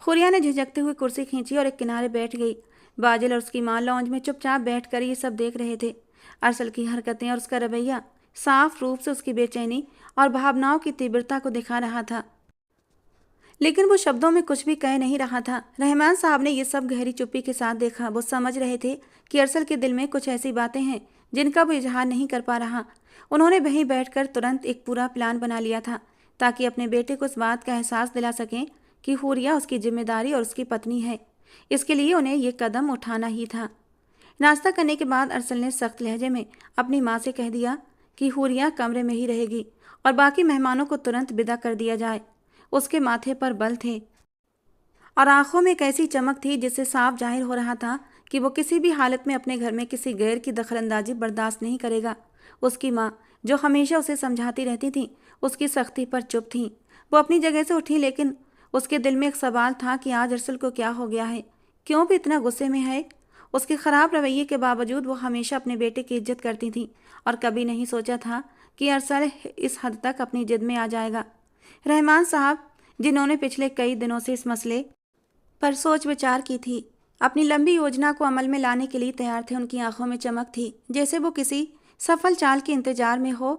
हुरिया ने झिझकते हुए कुर्सी खींची और एक किनारे बैठ गई। बाजिल और उसकी माँ लॉन्ज में चुपचाप बैठकर ये सब देख रहे थे। अरसल की हरकतें और उसका रवैया साफ रूप से उसकी बेचैनी और भावनाओं की तीव्रता को दिखा रहा था, लेकिन वो शब्दों में कुछ भी कह नहीं रहा था। रहमान साहब ने ये सब गहरी चुप्पी के साथ देखा। वो समझ रहे थे कि अरसल के दिल में कुछ ऐसी बातें हैं जिनका वो इजहार नहीं कर पा रहा। उन्होंने वहीं बैठकर तुरंत एक पूरा प्लान बना लिया था, ताकि अपने बेटे को इस बात का एहसास दिला सकें कि हुरिया उसकी जिम्मेदारी और उसकी पत्नी है। इसके लिए उन्हें ये कदम उठाना ही था। नाश्ता करने के बाद अरसल ने सख्त लहजे में अपनी माँ से कह दिया कि हुरिया कमरे में ही रहेगी और बाकी मेहमानों को तुरंत विदा कर दिया जाए। उसके माथे पर बल थे और आंखों में एक ऐसी चमक थी जिससे साफ जाहिर हो रहा था कि वो किसी भी हालत में अपने घर में किसी गैर की दखलंदाजी बर्दाश्त नहीं करेगा। उसकी माँ, जो हमेशा उसे समझाती रहती थी, उसकी सख्ती पर चुप थी। वो अपनी जगह से उठी, लेकिन उसके दिल में एक सवाल था कि आज अरसल को क्या हो गया है, क्यों भी इतना गुस्से में है। उसके खराब रवैये के बावजूद वो हमेशा अपने बेटे की इज्जत करती थी और कभी नहीं सोचा था कि अरसल इस हद तक अपनी जिद में आ जाएगा। रहमान साहब, जिन्होंने पिछले कई दिनों से इस मसले पर सोच विचार की थी, अपनी लंबी योजना को अमल में लाने के लिए तैयार थे। उनकी आंखों में चमक थी, जैसे वो किसी सफल चाल के इंतजार में हो।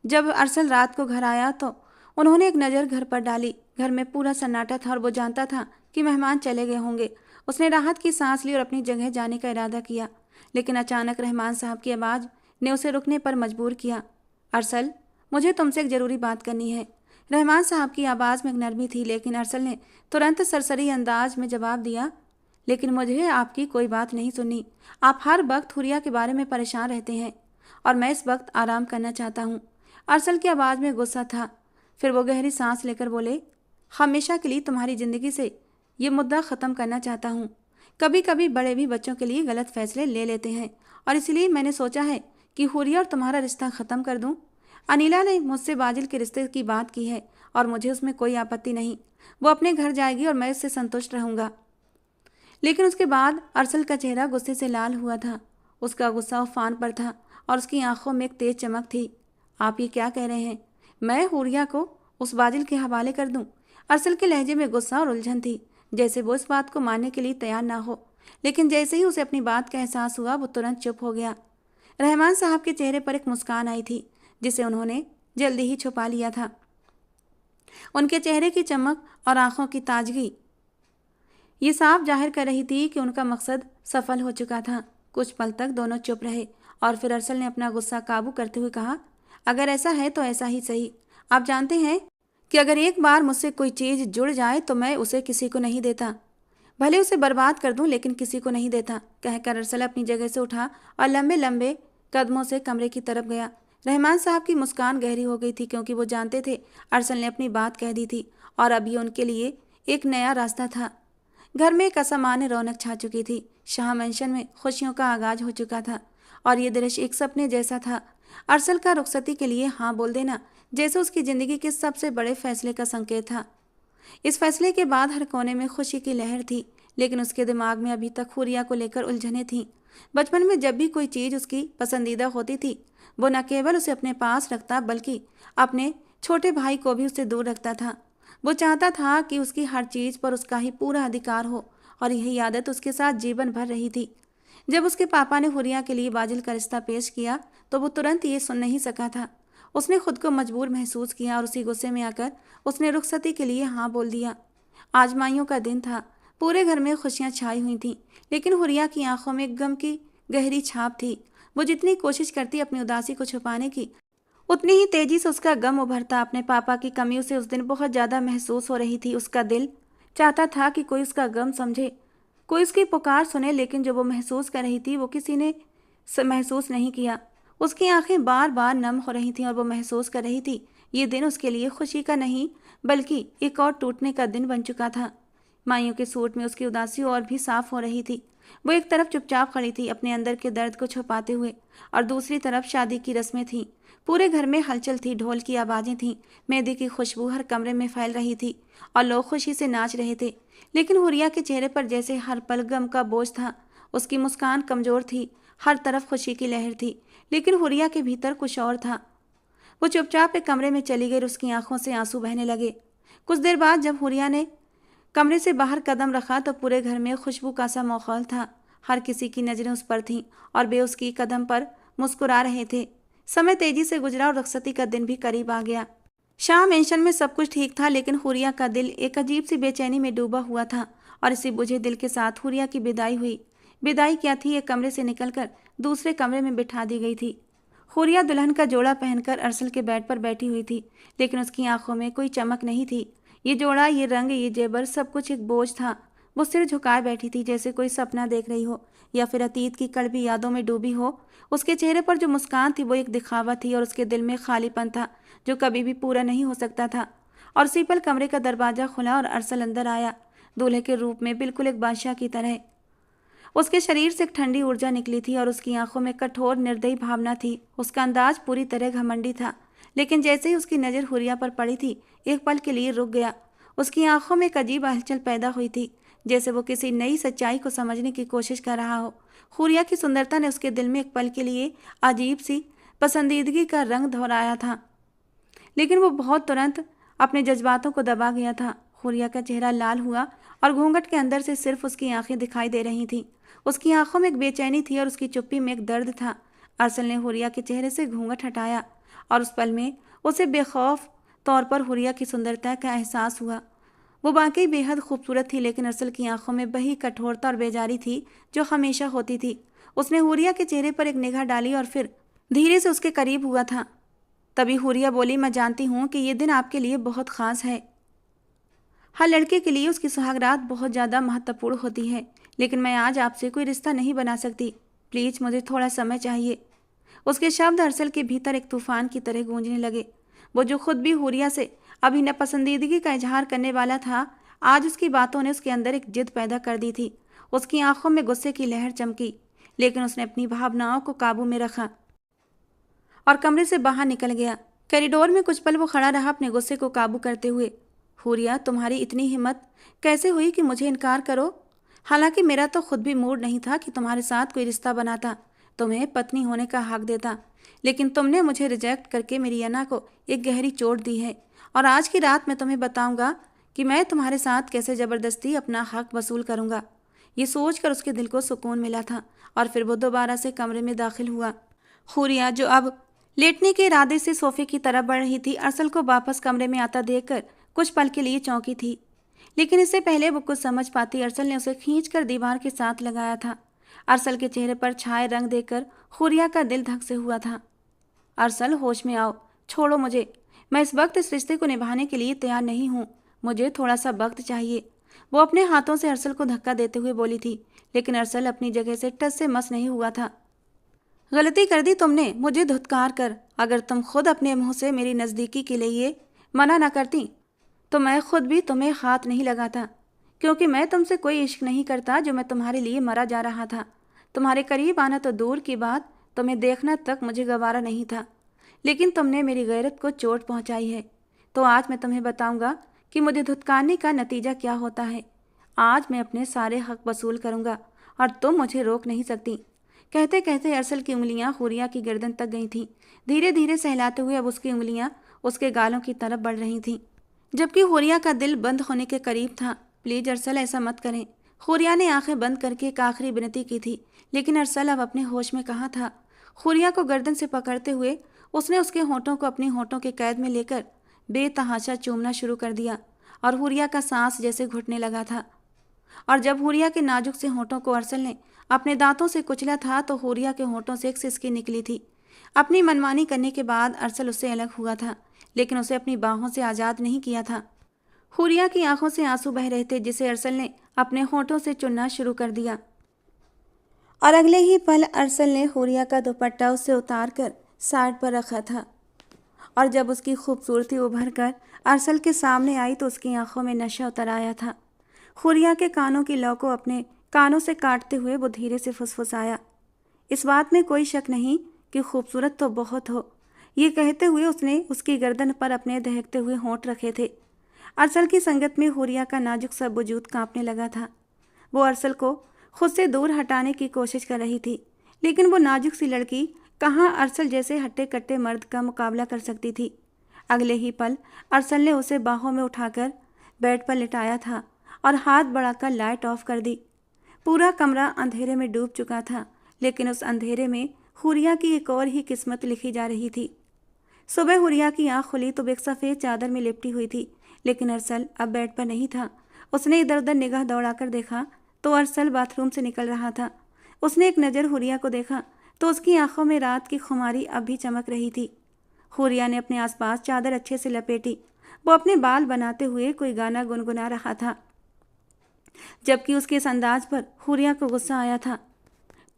जब अरसल रात को घर आया तो उन्होंने एक नज़र घर पर डाली। घर में पूरा सन्नाटा था और वो जानता था कि मेहमान चले गए होंगे। उसने राहत की सांस ली और अपनी जगह जाने का इरादा किया, लेकिन अचानक रहमान साहब की आवाज़ ने उसे रुकने पर मजबूर किया। अरसल, मुझे तुमसे एक ज़रूरी बात करनी है। रहमान साहब की आवाज़ में एक नरमी थी, लेकिन अरसल ने तुरंत सरसरी अंदाज में जवाब दिया, लेकिन मुझे आपकी कोई बात नहीं सुननी। आप हर वक्त हुरिया के बारे में परेशान रहते हैं और मैं इस वक्त आराम करना चाहता हूँ। अरसल की आवाज़ में गुस्सा था। फिर वो गहरी सांस लेकर बोले, हमेशा के लिए तुम्हारी ज़िंदगी से ये मुद्दा ख़त्म करना चाहता हूँ। कभी कभी बड़े भी बच्चों के लिए गलत फैसले ले लेते हैं और इसलिए मैंने सोचा है कि हुरिया और तुम्हारा रिश्ता ख़त्म कर दूँ। अनिला ने मुझसे बाजिल के रिश्ते की बात की है और मुझे उसमें कोई आपत्ति नहीं। वो अपने घर जाएगी और मैं उससे संतुष्ट रहूँगा। लेकिन उसके बाद अरसल का चेहरा गुस्से से लाल हुआ था। उसका गुस्सा उफान पर था और उसकी आंखों में एक तेज चमक थी। आप ये क्या कह रहे हैं? मैं हुरिया को उस बाजिल के हवाले कर दूं? अरसल के लहजे में गुस्सा और उलझन थी, जैसे वो इस बात को मानने के लिए तैयार ना हो। लेकिन जैसे ही उसे अपनी बात का एहसास हुआ, वो तुरंत चुप हो गया। रहमान साहब के चेहरे पर एक मुस्कान आई थी, जिसे उन्होंने जल्दी ही छुपा लिया था। उनके चेहरे की चमक और आंखों की ताजगी ये साफ जाहिर कर रही थी कि उनका मकसद सफल हो चुका था। कुछ पल तक दोनों चुप रहे और फिर अरसल ने अपना गुस्सा काबू करते हुए कहा, अगर ऐसा है तो ऐसा ही सही। आप जानते हैं कि अगर एक बार मुझसे कोई चीज़ जुड़ जाए तो मैं उसे किसी को नहीं देता, भले उसे बर्बाद कर दूं, लेकिन किसी को नहीं देता। कहकर अरसल अपनी जगह से उठा और लंबे लंबे कदमों से कमरे की तरफ गया। रहमान साहब की मुस्कान गहरी हो गई थी, क्योंकि वो जानते थे अरसल ने अपनी बात कह दी थी और अब ये उनके लिए एक नया रास्ता था। घर में एक असामान्य रौनक छा चुकी थी। शाह मेंशन में खुशियों का आगाज हो चुका था और ये दृश्य एक सपने जैसा था, अरसल का रुखसती के लिए हाँ बोल देना जैसे उसकी जिंदगी के सबसे बड़े फैसले का संकेत था। इस फैसले के बाद हर कोने में खुशी की लहर थी, लेकिन उसके दिमाग में अभी तक हुरिया को लेकर उलझनें थीं। बचपन में जब भी कोई चीज़ उसकी पसंदीदा होती थी, वो न केवल उसे अपने पास रखता बल्कि अपने छोटे भाई को भी उससे दूर रखता था। वो चाहता था कि उसकी हर चीज़ पर उसका ही पूरा अधिकार हो, और यही आदत उसके साथ जीवन भर रही थी। जब उसके पापा ने हुरिया के लिए बाजिल का रिश्ता पेश किया तो वो तुरंत ये सुन नहीं सका था। उसने खुद को मजबूर महसूस किया और उसी गुस्से में आकर उसने रुखसती के लिए हाँ बोल दिया। आजमाइयों का दिन था। पूरे घर में खुशियां छाई हुई थीं, लेकिन हुरिया की आंखों में गम की गहरी छाप थी। वो जितनी कोशिश करती अपनी उदासी को छुपाने की, उतनी ही तेजी से उसका गम उभरता। अपने पापा की कमी उसे उस दिन बहुत ज़्यादा महसूस हो रही थी। उसका दिल चाहता था कि कोई उसका गम समझे, कोई उसकी पुकार सुने, लेकिन जो वो महसूस कर रही थी वो किसी ने महसूस नहीं किया। उसकी आंखें बार बार नम हो रही थीं और वो महसूस कर रही थी ये दिन उसके लिए खुशी का नहीं बल्कि एक और टूटने का दिन बन चुका था। माइयों के सूट में उसकी उदासी और भी साफ हो रही थी। वो एक तरफ चुपचाप खड़ी थी अपने अंदर के दर्द को छुपाते हुए, और दूसरी तरफ शादी की रस्में थीं। पूरे घर में हलचल थी, ढोल की आवाजें थीं, मेहंदी की खुशबू हर कमरे में फैल रही थी और लोग खुशी से नाच रहे थे। लेकिन हुरिया के चेहरे पर जैसे हर पल गम का बोझ था। उसकी मुस्कान कमजोर थी, हर तरफ खुशी की लहर थी, लेकिन हुरिया के भीतर कुछ और था। वो चुपचाप एक कमरे में चली गई और उसकी आंखों से आंसू बहने लगे। कुछ देर बाद जब हुरिया ने कमरे से बाहर कदम रखा तो पूरे घर में खुशबू का सा माहौल था। हर किसी की नजरें उस पर थीं और वे उसकी कदम पर मुस्कुरा रहे थे। समय तेजी से गुजरा और रुखसती का दिन भी करीब आ गया। शाम मेंशन में सब कुछ ठीक था, लेकिन हुरिया का दिल एक अजीब सी बेचैनी में डूबा हुआ था, और इसी बुझे दिल के साथ हुरिया की विदाई हुई। विदाई क्या थी, एक कमरे से निकलकर दूसरे कमरे में बिठा दी गई थी। हुरिया दुल्हन का जोड़ा पहनकर अरसल के बेड पर बैठी हुई थी, लेकिन उसकी आंखों में कोई चमक नहीं थी। ये जोड़ा, ये रंग, ये जेबर, सब कुछ एक बोझ था। वो सिर झुकाए बैठी थी जैसे कोई सपना देख रही हो या फिर अतीत की कड़वी यादों में डूबी हो। उसके चेहरे पर जो मुस्कान थी वो एक दिखावा थी, और उसके दिल में खालीपन था जो कभी भी पूरा नहीं हो सकता था। और उसी पल कमरे का दरवाजा खुला और अरसल अंदर आया, दूल्हे के रूप में, बिल्कुल एक बादशाह की तरह। उसके शरीर से एक ठंडी ऊर्जा निकली थी और उसकी आंखों में कठोर निर्दयी भावना थी। उसका अंदाज पूरी तरह घमंडी था, लेकिन जैसे ही उसकी नज़र हुरिया पर पड़ी थी, एक पल के लिए रुक गया। उसकी आंखों में एक अजीब हलचल पैदा हुई थी, जैसे वो किसी नई सच्चाई को समझने की कोशिश कर रहा हो। हुरिया की सुंदरता ने उसके दिल में एक पल के लिए अजीब सी पसंदीदगी का रंग दोहराया था, लेकिन वो बहुत तुरंत अपने जज्बातों को दबा गया था। हुरिया का चेहरा लाल हुआ और घूंघट के अंदर से सिर्फ उसकी आंखें दिखाई दे रही थीं। उसकी आंखों में एक बेचैनी थी और उसकी चुप्पी में एक दर्द था। अरसल ने हुरिया के चेहरे से घूंघट हटाया और उस पल में उसे बेखौफ तौर पर हुरिया की सुंदरता का एहसास हुआ। वो वाकई बेहद खूबसूरत थी, लेकिन अरसल की आंखों में वही कठोरता और बेजारी थी जो हमेशा होती थी। उसने हुरिया के चेहरे पर एक निगाह डाली और फिर धीरे से उसके करीब हुआ था। तभी हुरिया बोली, मैं जानती हूँ कि ये दिन आपके लिए बहुत ख़ास है। हर लड़के के लिए उसकी सुहागरात बहुत ज़्यादा महत्वपूर्ण होती है, लेकिन मैं आज आपसे कोई रिश्ता नहीं बना सकती। प्लीज़ मुझे थोड़ा समय चाहिए। उसके शब्द अरसल के भीतर एक तूफान की तरह गूंजने लगे। वो जो खुद भी हुरिया से अभी नापसंदीदगी का इजहार करने वाला था, आज उसकी बातों ने उसके अंदर एक जिद पैदा कर दी थी। उसकी आंखों में गुस्से की लहर चमकी, लेकिन उसने अपनी भावनाओं को काबू में रखा और कमरे से बाहर निकल गया। कॉरिडोर में कुछ पल वो खड़ा रहा अपने गुस्से को काबू करते हुए। हुरिया, तुम्हारी इतनी हिम्मत कैसे हुई कि मुझे इनकार करो? हालांकि मेरा तो खुद भी मूड नहीं था कि तुम्हारे साथ कोई रिश्ता बनाता, तुम्हें पत्नी होने का हक देता, लेकिन तुमने मुझे रिजेक्ट करके मेरी अना को एक गहरी चोट दी है। और आज की रात मैं तुम्हें बताऊंगा कि मैं तुम्हारे साथ कैसे ज़बरदस्ती अपना हक वसूल करूंगा। ये सोचकर उसके दिल को सुकून मिला था और फिर वो दोबारा से कमरे में दाखिल हुआ। हुरिया, जो अब लेटने के इरादे से सोफे की तरफ बढ़ रही थी, अरसल को वापस कमरे में आता देखकर कुछ पल के लिए चौंकी थी, लेकिन इससे पहले वो कुछ समझ पाती, अरसल ने उसे खींचकर दीवार के साथ लगाया था। अरसल के चेहरे पर छाए रंग देखकर हुरिया का दिल धक से हुआ था। अरसल, होश में आओ, छोड़ो मुझे। मैं इस वक्त इस रिश्ते को निभाने के लिए तैयार नहीं हूँ। मुझे थोड़ा सा वक्त चाहिए। वो अपने हाथों से अरसल को धक्का देते हुए बोली थी, लेकिन अरसल अपनी जगह से टस से मस नहीं हुआ था। गलती कर दी तुमने, मुझे धुतकार कर। अगर तुम खुद अपने मुंह से मेरी नज़दीकी के लिए मना न करती तो मैं खुद भी तुम्हें हाथ नहीं लगाता, क्योंकि मैं तुमसे कोई इश्क नहीं करता जो मैं तुम्हारे लिए मरा जा रहा था। तुम्हारे करीब आना तो दूर की बात, तुम्हें देखना तक मुझे गवारा नहीं था, लेकिन तुमने मेरी गैरत को चोट पहुंचाई है। तो आज मैं तुम्हें बताऊंगा कि मुझे धुतकारने का नतीजा क्या होता है। आज मैं अपने सारे हक वसूल करूंगा और तुम मुझे रोक नहीं सकती। कहते कहते अरसल की उंगलियां हुरिया की गर्दन तक गई थीं। धीरे धीरे सहलाते हुए अब उसकी उंगलियां उसके गालों की तरफ बढ़ रही थीं, जबकि हुरिया का दिल बंद होने के करीब था। प्लीज अरसल, ऐसा मत करें। हुरिया ने आंखें बंद करके एक आखिरी विनती की थी, लेकिन अरसल अब अपने होश में कहाँ था। हुरिया को गर्दन से पकड़ते हुए उसने उसके होठों को अपनी होठों के कैद में लेकर बेतहाशा चूमना शुरू कर दिया और हुरिया का सांस जैसे घुटने लगा था। और जब हुरिया के नाजुक से होठों को अरसल ने अपने दांतों से कुचला था तो हुरिया के होठों से एक सिसकी निकली थी। अपनी मनमानी करने के बाद अरसल उससे अलग हुआ था, लेकिन उसे अपनी बाहों से आज़ाद नहीं किया था। हुरिया की आंखों से आंसू बह रहे थे, जिसे अरसल ने अपने होठों से चुनना शुरू कर दिया और अगले ही पल अरसल ने हुरिया का दुपट्टा उससे उतार कर साइड पर रखा था। और जब उसकी खूबसूरती उभर कर अरसल के सामने आई तो उसकी आंखों में नशा उतर आया था। हुरिया के कानों की लौ को अपने कानों से काटते हुए वो धीरे से फुसफुसाया, इस बात में कोई शक नहीं कि खूबसूरत तो बहुत हो। ये कहते हुए उसने उसकी गर्दन पर अपने दहकते हुए होंठ रखे थे। अरसल की संगत में हुरिया का नाजुक सा वजूद कांपने लगा था। वो अरसल को खुद से दूर हटाने की कोशिश कर रही थी, लेकिन वो नाजुक सी लड़की कहाँ अरसल जैसे हट्टे कट्टे मर्द का मुकाबला कर सकती थी। अगले ही पल अरसल ने उसे बाहों में उठाकर बेड पर लिटाया था और हाथ बढ़ाकर लाइट ऑफ कर दी। पूरा कमरा अंधेरे में डूब चुका था, लेकिन उस अंधेरे में हुरिया की एक और ही किस्मत लिखी जा रही थी। सुबह हुरिया की आंख खुली तो एक सफ़ेद चादर में लिपटी हुई थी, लेकिन अरसल अब बेड पर नहीं था। उसने इधर उधर निगाह दौड़ाकर देखा तो अरसल बाथरूम से निकल रहा था। उसने एक नज़र हुरिया को देखा तो उसकी आंखों में रात की खुमारी अब भी चमक रही थी। हुरिया ने अपने आसपास चादर अच्छे से लपेटी। वो अपने बाल बनाते हुए कोई गाना गुनगुना रहा था, जबकि उसके इस अंदाज पर हुरिया को गुस्सा आया था।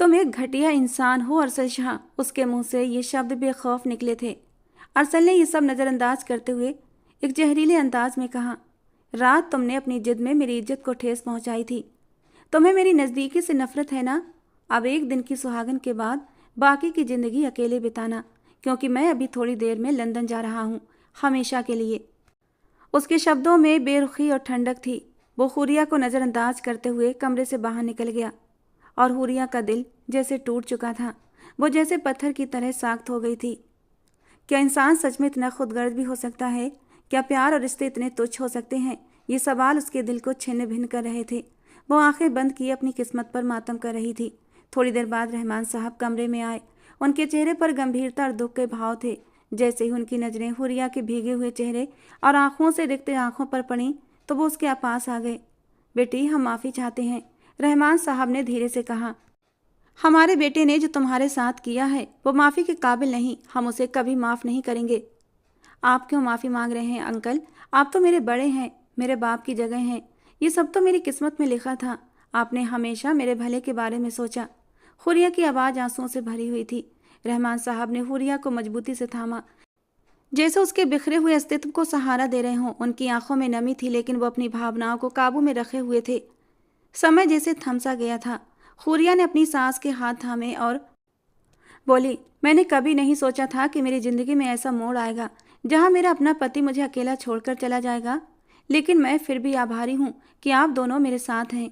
तुम एक घटिया इंसान हो अरसल शाह। उसके मुंह से ये शब्द बेखौफ निकले थे। अरसल ने ये सब नज़रअंदाज करते हुए एक जहरीले अंदाज में कहा, रात तुमने अपनी जिद में मेरी इज्जत को ठेस पहुंचाई थी। तुम्हें मेरी नज़दीकी से नफरत है ना? अब एक दिन की सुहागन के बाद बाकी की ज़िंदगी अकेले बिताना, क्योंकि मैं अभी थोड़ी देर में लंदन जा रहा हूँ, हमेशा के लिए। उसके शब्दों में बेरुखी और ठंडक थी। वो हुरिया को नज़रअंदाज करते हुए कमरे से बाहर निकल गया और हुरिया का दिल जैसे टूट चुका था। वो जैसे पत्थर की तरह साख्त हो गई थी। क्या इंसान सच में इतना खुदगर्ज भी हो सकता है? क्या प्यार और रिश्ते इतने तुच्छ हो सकते हैं? ये सवाल उसके दिल को छिन्न भिन्न कर रहे थे। वो आंखें बंद किए अपनी किस्मत पर मातम कर रही थी। थोड़ी देर बाद रहमान साहब कमरे में आए। उनके चेहरे पर गंभीरता और दुख के भाव थे। जैसे ही उनकी नज़रें हुरिया के भीगे हुए चेहरे और आंखों से रिक्त आंखों पर पड़ी तो वो उसके पास आ गए। बेटी, हम माफ़ी चाहते हैं, रहमान साहब ने धीरे से कहा। हमारे बेटे ने जो तुम्हारे साथ किया है वो माफ़ी के काबिल नहीं, हम उसे कभी माफ़ नहीं करेंगे। आप क्यों माफ़ी मांग रहे हैं अंकल? आप तो मेरे बड़े हैं, मेरे बाप की जगह हैं। ये सब तो मेरी किस्मत में लिखा था। आपने हमेशा मेरे भले के बारे में सोचा। हुरिया की आवाज़ आंसुओं से भरी हुई थी। रहमान साहब ने हुरिया को मजबूती से थामा, जैसे उसके बिखरे हुए अस्तित्व को सहारा दे रहे हों। उनकी आंखों में नमी थी, लेकिन वो अपनी भावनाओं को काबू में रखे हुए थे। समय जैसे थमसा गया था। हुरिया ने अपनी सास के हाथ थामे और बोली, मैंने कभी नहीं सोचा था कि मेरी ज़िंदगी में ऐसा मोड़ आएगा जहां मेरा अपना पति मुझे अकेला छोड़कर चला जाएगा, लेकिन मैं फिर भी आभारी हूं कि आप दोनों मेरे साथ हैं।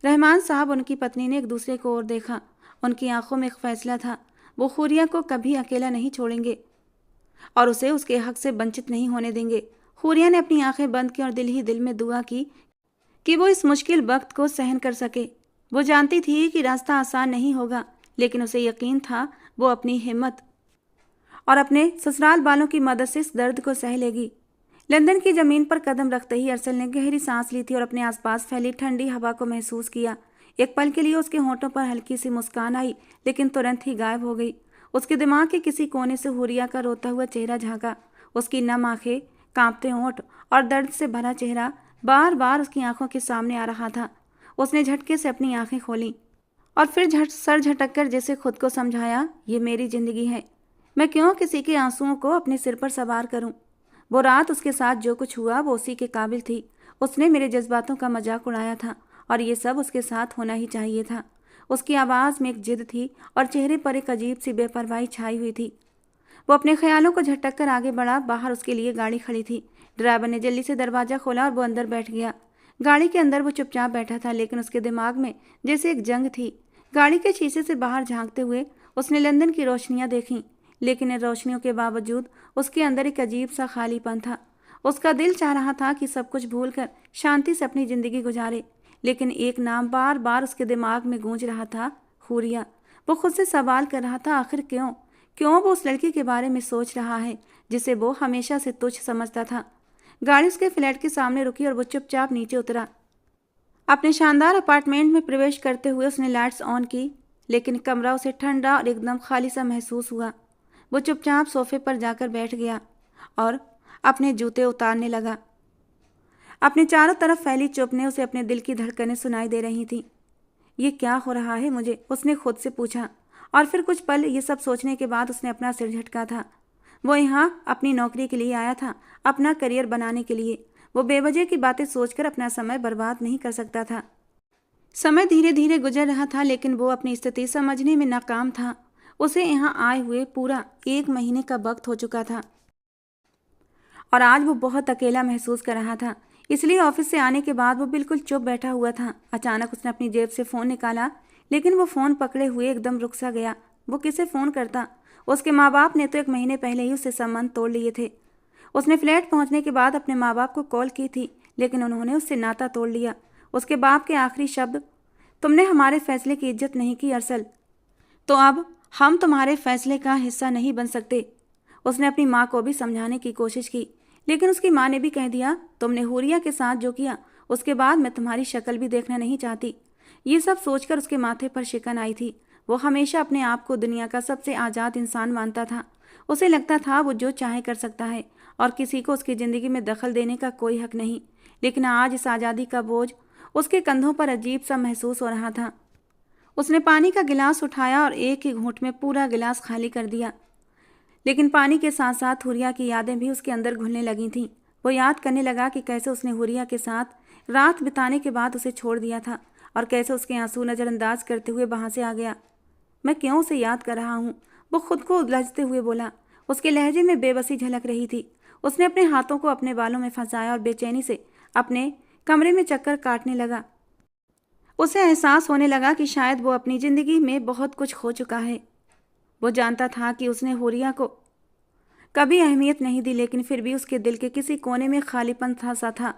रहमान साहब, उनकी पत्नी ने एक दूसरे को और देखा। उनकी आंखों में एक फैसला था। वो हुरिया को कभी अकेला नहीं छोड़ेंगे और उसे उसके हक से वंचित नहीं होने देंगे। हुरिया ने अपनी आंखें बंद की और दिल ही दिल में दुआ की कि वो इस मुश्किल वक्त को सहन कर सके। वो जानती थी कि रास्ता आसान नहीं होगा, लेकिन उसे यकीन था वो अपनी हिम्मत और अपने ससुराल वालों की मदद से इस दर्द को सह लेगी। लंदन की ज़मीन पर कदम रखते ही अरसल ने गहरी सांस ली थी और अपने आसपास फैली ठंडी हवा को महसूस किया। एक पल के लिए उसके होंठों पर हल्की सी मुस्कान आई, लेकिन तुरंत ही गायब हो गई। उसके दिमाग के किसी कोने से हुरिया का रोता हुआ चेहरा झांका। उसकी नम आंखें, कांपते होंठ और दर्द से भरा चेहरा बार बार उसकी आंखों के सामने आ रहा था। उसने झटके से अपनी आंखें खोलीं और फिर सर झटककर जैसे खुद को समझाया, ये मेरी जिंदगी है, मैं क्यों किसी के आंसुओं को अपने सिर पर सवार करूं। वो रात उसके साथ जो कुछ हुआ वो उसी के काबिल थी। उसने मेरे जज्बातों का मजाक उड़ाया था और ये सब उसके साथ होना ही चाहिए था। उसकी आवाज़ में एक जिद थी और चेहरे पर एक अजीब सी बेपरवाही छाई हुई थी। वो अपने ख्यालों को झटक कर आगे बढ़ा। बाहर उसके लिए गाड़ी खड़ी थी। ड्राइवर ने जल्दी से दरवाज़ा खोला और वो अंदर बैठ गया। गाड़ी के अंदर वो चुपचाप बैठा था, लेकिन उसके दिमाग में जैसे एक जंग थी। गाड़ी के शीशे से बाहर झांकते हुए उसने लंदन की रोशनियां देखीं, लेकिन इन रोशनियों के बावजूद उसके अंदर एक अजीब सा खालीपन था। उसका दिल चाह रहा था कि सब कुछ भूलकर शांति से अपनी ज़िंदगी गुजारे, लेकिन एक नाम बार बार उसके दिमाग में गूंज रहा था, हुरिया। वो खुद से सवाल कर रहा था, आखिर क्यों क्यों वो उस लड़की के बारे में सोच रहा है जिसे वो हमेशा से तुच्छ समझता था। गाड़ी उसके फ्लैट के सामने रुकी और वो चुपचाप नीचे उतरा। अपने शानदार अपार्टमेंट में प्रवेश करते हुए उसने लाइट्स ऑन की, लेकिन कमरा उसे ठंडा और एकदम खाली सा महसूस हुआ। वो चुपचाप सोफे पर जाकर बैठ गया और अपने जूते उतारने लगा। अपने चारों तरफ फैली चुप ने उसे अपने दिल की धड़कनें सुनाई दे रही थीं। ये क्या हो रहा है मुझे, उसने खुद से पूछा। और फिर कुछ पल ये सब सोचने के बाद उसने अपना सिर झटका था। वो यहाँ अपनी नौकरी के लिए आया था, अपना करियर बनाने के लिए। वो बेवजह की बातें सोचकर अपना समय बर्बाद नहीं कर सकता था। समय धीरे धीरे गुजर रहा था, लेकिन वो अपनी स्थिति समझने में नाकाम था। उसे यहाँ आए हुए पूरा 1 महीने का वक्त हो चुका था और आज वो बहुत अकेला महसूस कर रहा था। इसलिए ऑफिस से आने के बाद वो बिल्कुल चुप बैठा हुआ था। अचानक उसने अपनी जेब से फ़ोन निकाला, लेकिन वो फ़ोन पकड़े हुए एकदम रुक सा गया। वो किसे फ़ोन करता? उसके माँ बाप ने तो 1 महीने पहले ही उससे संबंध तोड़ लिए थे। उसने फ्लैट पहुंचने के बाद अपने माँ बाप को कॉल की थी, लेकिन उन्होंने उससे नाता तोड़ लिया। उसके बाप के आखिरी शब्द, तुमने हमारे फैसले की इज्जत नहीं की अरसल, तो अब हम तुम्हारे फैसले का हिस्सा नहीं बन सकते। उसने अपनी माँ को भी समझाने की कोशिश की, लेकिन उसकी माँ ने भी कह दिया, तुमने हुरिया के साथ जो किया उसके बाद मैं तुम्हारी शक्ल भी देखना नहीं चाहती। ये सब सोचकर उसके माथे पर शिकन आई थी। वो हमेशा अपने आप को दुनिया का सबसे आज़ाद इंसान मानता था। उसे लगता था वो जो चाहे कर सकता है और किसी को उसकी ज़िंदगी में दखल देने का कोई हक नहीं। लेकिन आज इस आज़ादी का बोझ उसके कंधों पर अजीब सा महसूस हो रहा था। उसने पानी का गिलास उठाया और एक ही घूंट में पूरा गिलास खाली कर दिया, लेकिन पानी के साथ साथ हुरिया की यादें भी उसके अंदर घुलने लगी थीं। वो याद करने लगा कि कैसे उसने हुरिया के साथ रात बिताने के बाद उसे छोड़ दिया था और कैसे उसके आंसू नज़रअंदाज करते हुए वहाँ से आ गया। मैं क्यों उसे याद कर रहा हूँ, वो खुद को उलझते हुए बोला। उसके लहजे में बेबसी झलक रही थी। उसने अपने हाथों को अपने बालों में फंसाया और बेचैनी से अपने कमरे में चक्कर काटने लगा। उसे एहसास होने लगा कि शायद वो अपनी ज़िंदगी में बहुत कुछ खो चुका है। वो जानता था कि उसने हुरिया को कभी अहमियत नहीं दी, लेकिन फिर भी उसके दिल के किसी कोने में खालीपन था।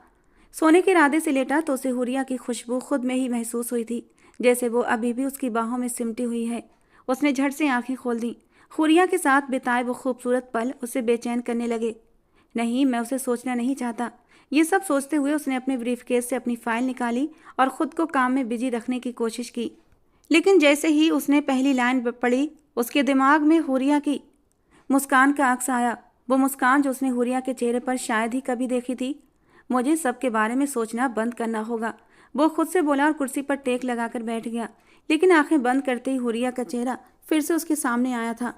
सोने के इरादे से लेटा तो उसे हुरिया की खुशबू खुद में ही महसूस हुई थी, जैसे वो अभी भी उसकी बाहों में सिमटी हुई है। उसने झट से आंखें खोल दी। हुरिया के साथ बिताए वो खूबसूरत पल उसे बेचैन करने लगे। नहीं, मैं उसे सोचना नहीं चाहता। ये सब सोचते हुए उसने अपने ब्रीफकेस से अपनी फाइल निकाली और ख़ुद को काम में बिजी रखने की कोशिश की। लेकिन जैसे ही उसने पहली लाइन पढ़ी, उसके दिमाग में हुरिया की मुस्कान का अक्स आया। वो मुस्कान जो उसने हुरिया के चेहरे पर शायद ही कभी देखी थी। मुझे सबके बारे में सोचना बंद करना होगा, वो खुद से बोला और कुर्सी पर टेक लगाकर बैठ गया। लेकिन आंखें बंद करते ही हुरिया का चेहरा फिर से उसके सामने आया था।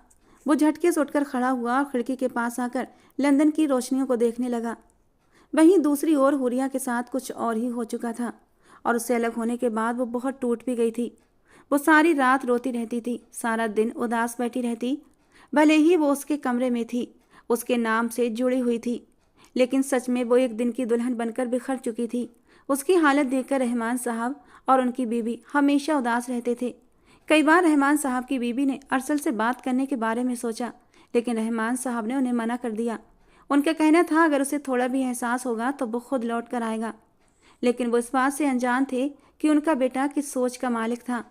वो झटके से उठकर खड़ा हुआ और खिड़की के पास आकर लंदन की रोशनियों को देखने लगा। वहीं दूसरी ओर हुरिया के साथ कुछ और ही हो चुका था और उससे अलग होने के बाद वो बहुत टूट भी गई थी। वो सारी रात रोती रहती थी, सारा दिन उदास बैठी रहती। भले ही वो उसके कमरे में थी, उसके नाम से जुड़ी हुई थी, लेकिन सच में वो एक दिन की दुल्हन बनकर बिखर चुकी थी। उसकी हालत देखकर रहमान साहब और उनकी बीवी हमेशा उदास रहते थे। कई बार रहमान साहब की बीवी ने अरसल से बात करने के बारे में सोचा, लेकिन रहमान साहब ने उन्हें मना कर दिया। उनका कहना था अगर उसे थोड़ा भी एहसास होगा तो वो खुद लौट कर आएगा। लेकिन वो इस बात से अनजान थे कि उनका बेटा किस सोच का मालिक था।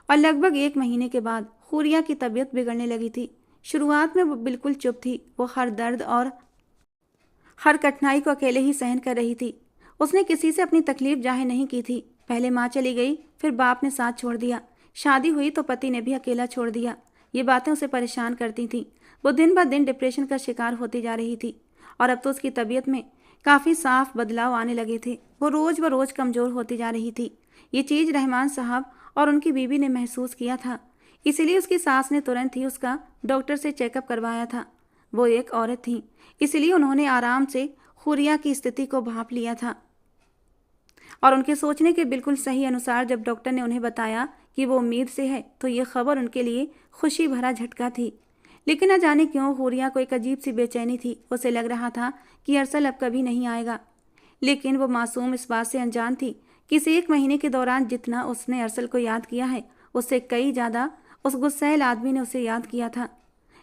और लगभग 1 महीने के बाद हुरिया की तबीयत बिगड़ने लगी थी। शुरुआत में वो बिल्कुल चुप थी। वो हर दर्द और हर कठिनाई को अकेले ही सहन कर रही थी। उसने किसी से अपनी तकलीफ जाहिर नहीं की थी। पहले माँ चली गई, फिर बाप ने साथ छोड़ दिया, शादी हुई तो पति ने भी अकेला छोड़ दिया। ये बातें उसे परेशान करती थीं। वो दिन ब दिन डिप्रेशन का शिकार होती जा रही थी और अब तो उसकी तबीयत में काफ़ी साफ बदलाव आने लगे थे। वो रोज़ ब रोज़ कमज़ोर होती जा रही थी। ये चीज़ रहमान साहब और उनकी बीवी ने महसूस किया था। इसीलिए उसकी सास ने तुरंत ही उसका डॉक्टर से चेकअप करवाया था। वो एक औरत थी, इसलिए उन्होंने आराम से हुरिया की स्थिति को भांप लिया था और उनके सोचने के बिल्कुल सही अनुसार जब डॉक्टर ने उन्हें बताया कि वो उम्मीद से है, तो ये खबर उनके लिए खुशी भरा झटका थी। लेकिन न जाने क्यों हुरिया को एक अजीब सी बेचैनी थी। उसे लग रहा था कि अरसल अब कभी नहीं आएगा। लेकिन वो मासूम इस बात से अनजान थी कि इस 1 महीने के दौरान जितना उसने अरसल को याद किया है, उससे कई ज़्यादा उस गुस्सैल आदमी ने उसे याद किया था।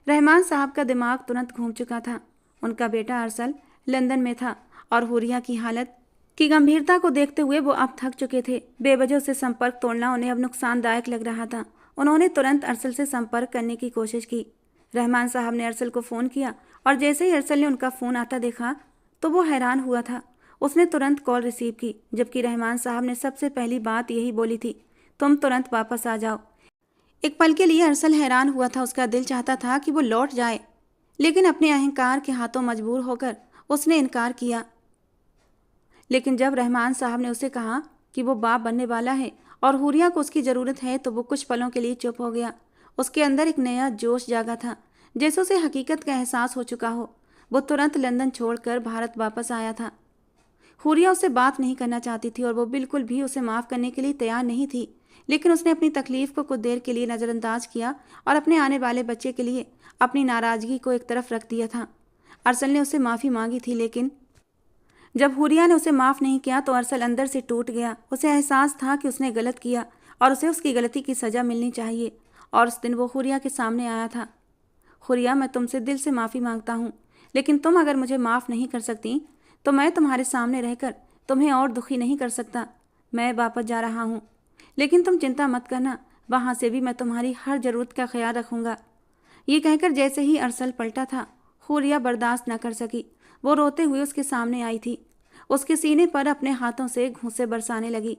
रहमान साहब का दिमाग तुरंत घूम चुका था। उनका बेटा अरसल लंदन में था और हुरिया की हालत की गंभीरता को देखते हुए वो अब थक चुके थे। बेवजह से संपर्क तोड़ना उन्हें अब नुकसानदायक लग रहा था। उन्होंने तुरंत अरसल से संपर्क करने की कोशिश की। रहमान साहब ने अरसल को फ़ोन किया और जैसे ही अरसल ने उनका फ़ोन आता देखा तो वो हैरान हुआ था। उसने तुरंत कॉल रिसीव की, जबकि रहमान साहब ने सबसे पहली बात यही बोली थी, तुम तुरंत वापस आ जाओ। एक पल के लिए अरसल हैरान हुआ था। उसका दिल चाहता था कि वो लौट जाए, लेकिन अपने अहंकार के हाथों मजबूर होकर उसने इनकार किया। लेकिन जब रहमान साहब ने उसे कहा कि वो बाप बनने वाला है और हुरिया को उसकी ज़रूरत है, तो वो कुछ पलों के लिए चुप हो गया। उसके अंदर एक नया जोश जागा था, जैसे उसे हकीकत का एहसास हो चुका हो। वो तुरंत लंदन छोड़कर भारत वापस आया था। हुरिया उससे बात नहीं करना चाहती थी और वो बिल्कुल भी उसे माफ़ करने के लिए तैयार नहीं थी। लेकिन उसने अपनी तकलीफ को कुछ देर के लिए नज़रअंदाज किया और अपने आने वाले बच्चे के लिए अपनी नाराज़गी को एक तरफ रख दिया था। अरसल ने उससे माफ़ी मांगी थी, लेकिन जब हुरिया ने उसे माफ़ नहीं किया तो अरसल अंदर से टूट गया। उसे एहसास था कि उसने गलत किया और उसे उसकी गलती की सज़ा मिलनी चाहिए। और उस दिन वो हुरिया के सामने आया था। हुरिया, मैं तुमसे दिल से माफ़ी मांगता हूँ, लेकिन तुम अगर मुझे माफ़ नहीं कर सकती तो मैं तुम्हारे सामने रहकर तुम्हें और दुखी नहीं कर सकता। मैं वापस जा रहा हूँ, लेकिन तुम चिंता मत करना, वहाँ से भी मैं तुम्हारी हर ज़रूरत का ख्याल रखूँगा। ये कहकर जैसे ही अरसल पलटा था, हुरिया बर्दाश्त न कर सकी। वो रोते हुए उसके सामने आई थी। उसके सीने पर अपने हाथों से घूंसे बरसाने लगी।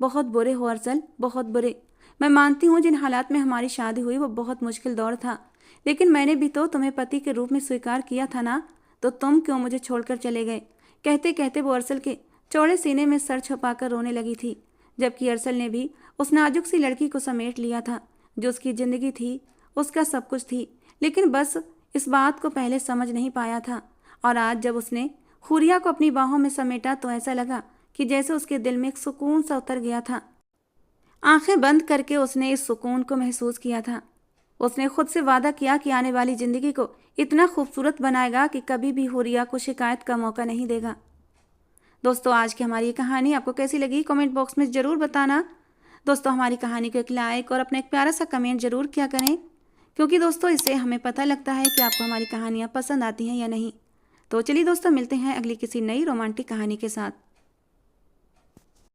बहुत बुरे हो अरसल, बहुत बुरे। मैं मानती हूँ जिन हालात में हमारी शादी हुई वो बहुत मुश्किल दौर था, लेकिन मैंने भी तो तुम्हें पति के रूप में स्वीकार किया था ना, तो तुम क्यों मुझे छोड़कर चले गए। कहते कहते वो अरसल के चौड़े सीने में सर छुपाकर रोने लगी थी, जबकि अरसल ने भी उस नाजुक सी लड़की को समेट लिया था जो उसकी ज़िंदगी थी, उसका सब कुछ थी। लेकिन बस इस बात को पहले समझ नहीं पाया था। और आज जब उसने हुरिया को अपनी बाहों में समेटा तो ऐसा लगा कि जैसे उसके दिल में एक सुकून सा उतर गया था। आंखें बंद करके उसने इस सुकून को महसूस किया था। उसने खुद से वादा किया कि आने वाली ज़िंदगी को इतना खूबसूरत बनाएगा कि कभी भी हुरिया को शिकायत का मौका नहीं देगा। दोस्तों, आज की हमारी ये कहानी आपको कैसी लगी कमेंट बॉक्स में ज़रूर बताना। दोस्तों, हमारी कहानी को एक लाइक और अपना एक प्यारा सा कमेंट ज़रूर किया करें, क्योंकि दोस्तों इससे हमें पता लगता है कि आपको हमारी कहानियाँ पसंद आती हैं या नहीं। तो चलिए दोस्तों, मिलते हैं अगली किसी नई रोमांटिक कहानी के साथ।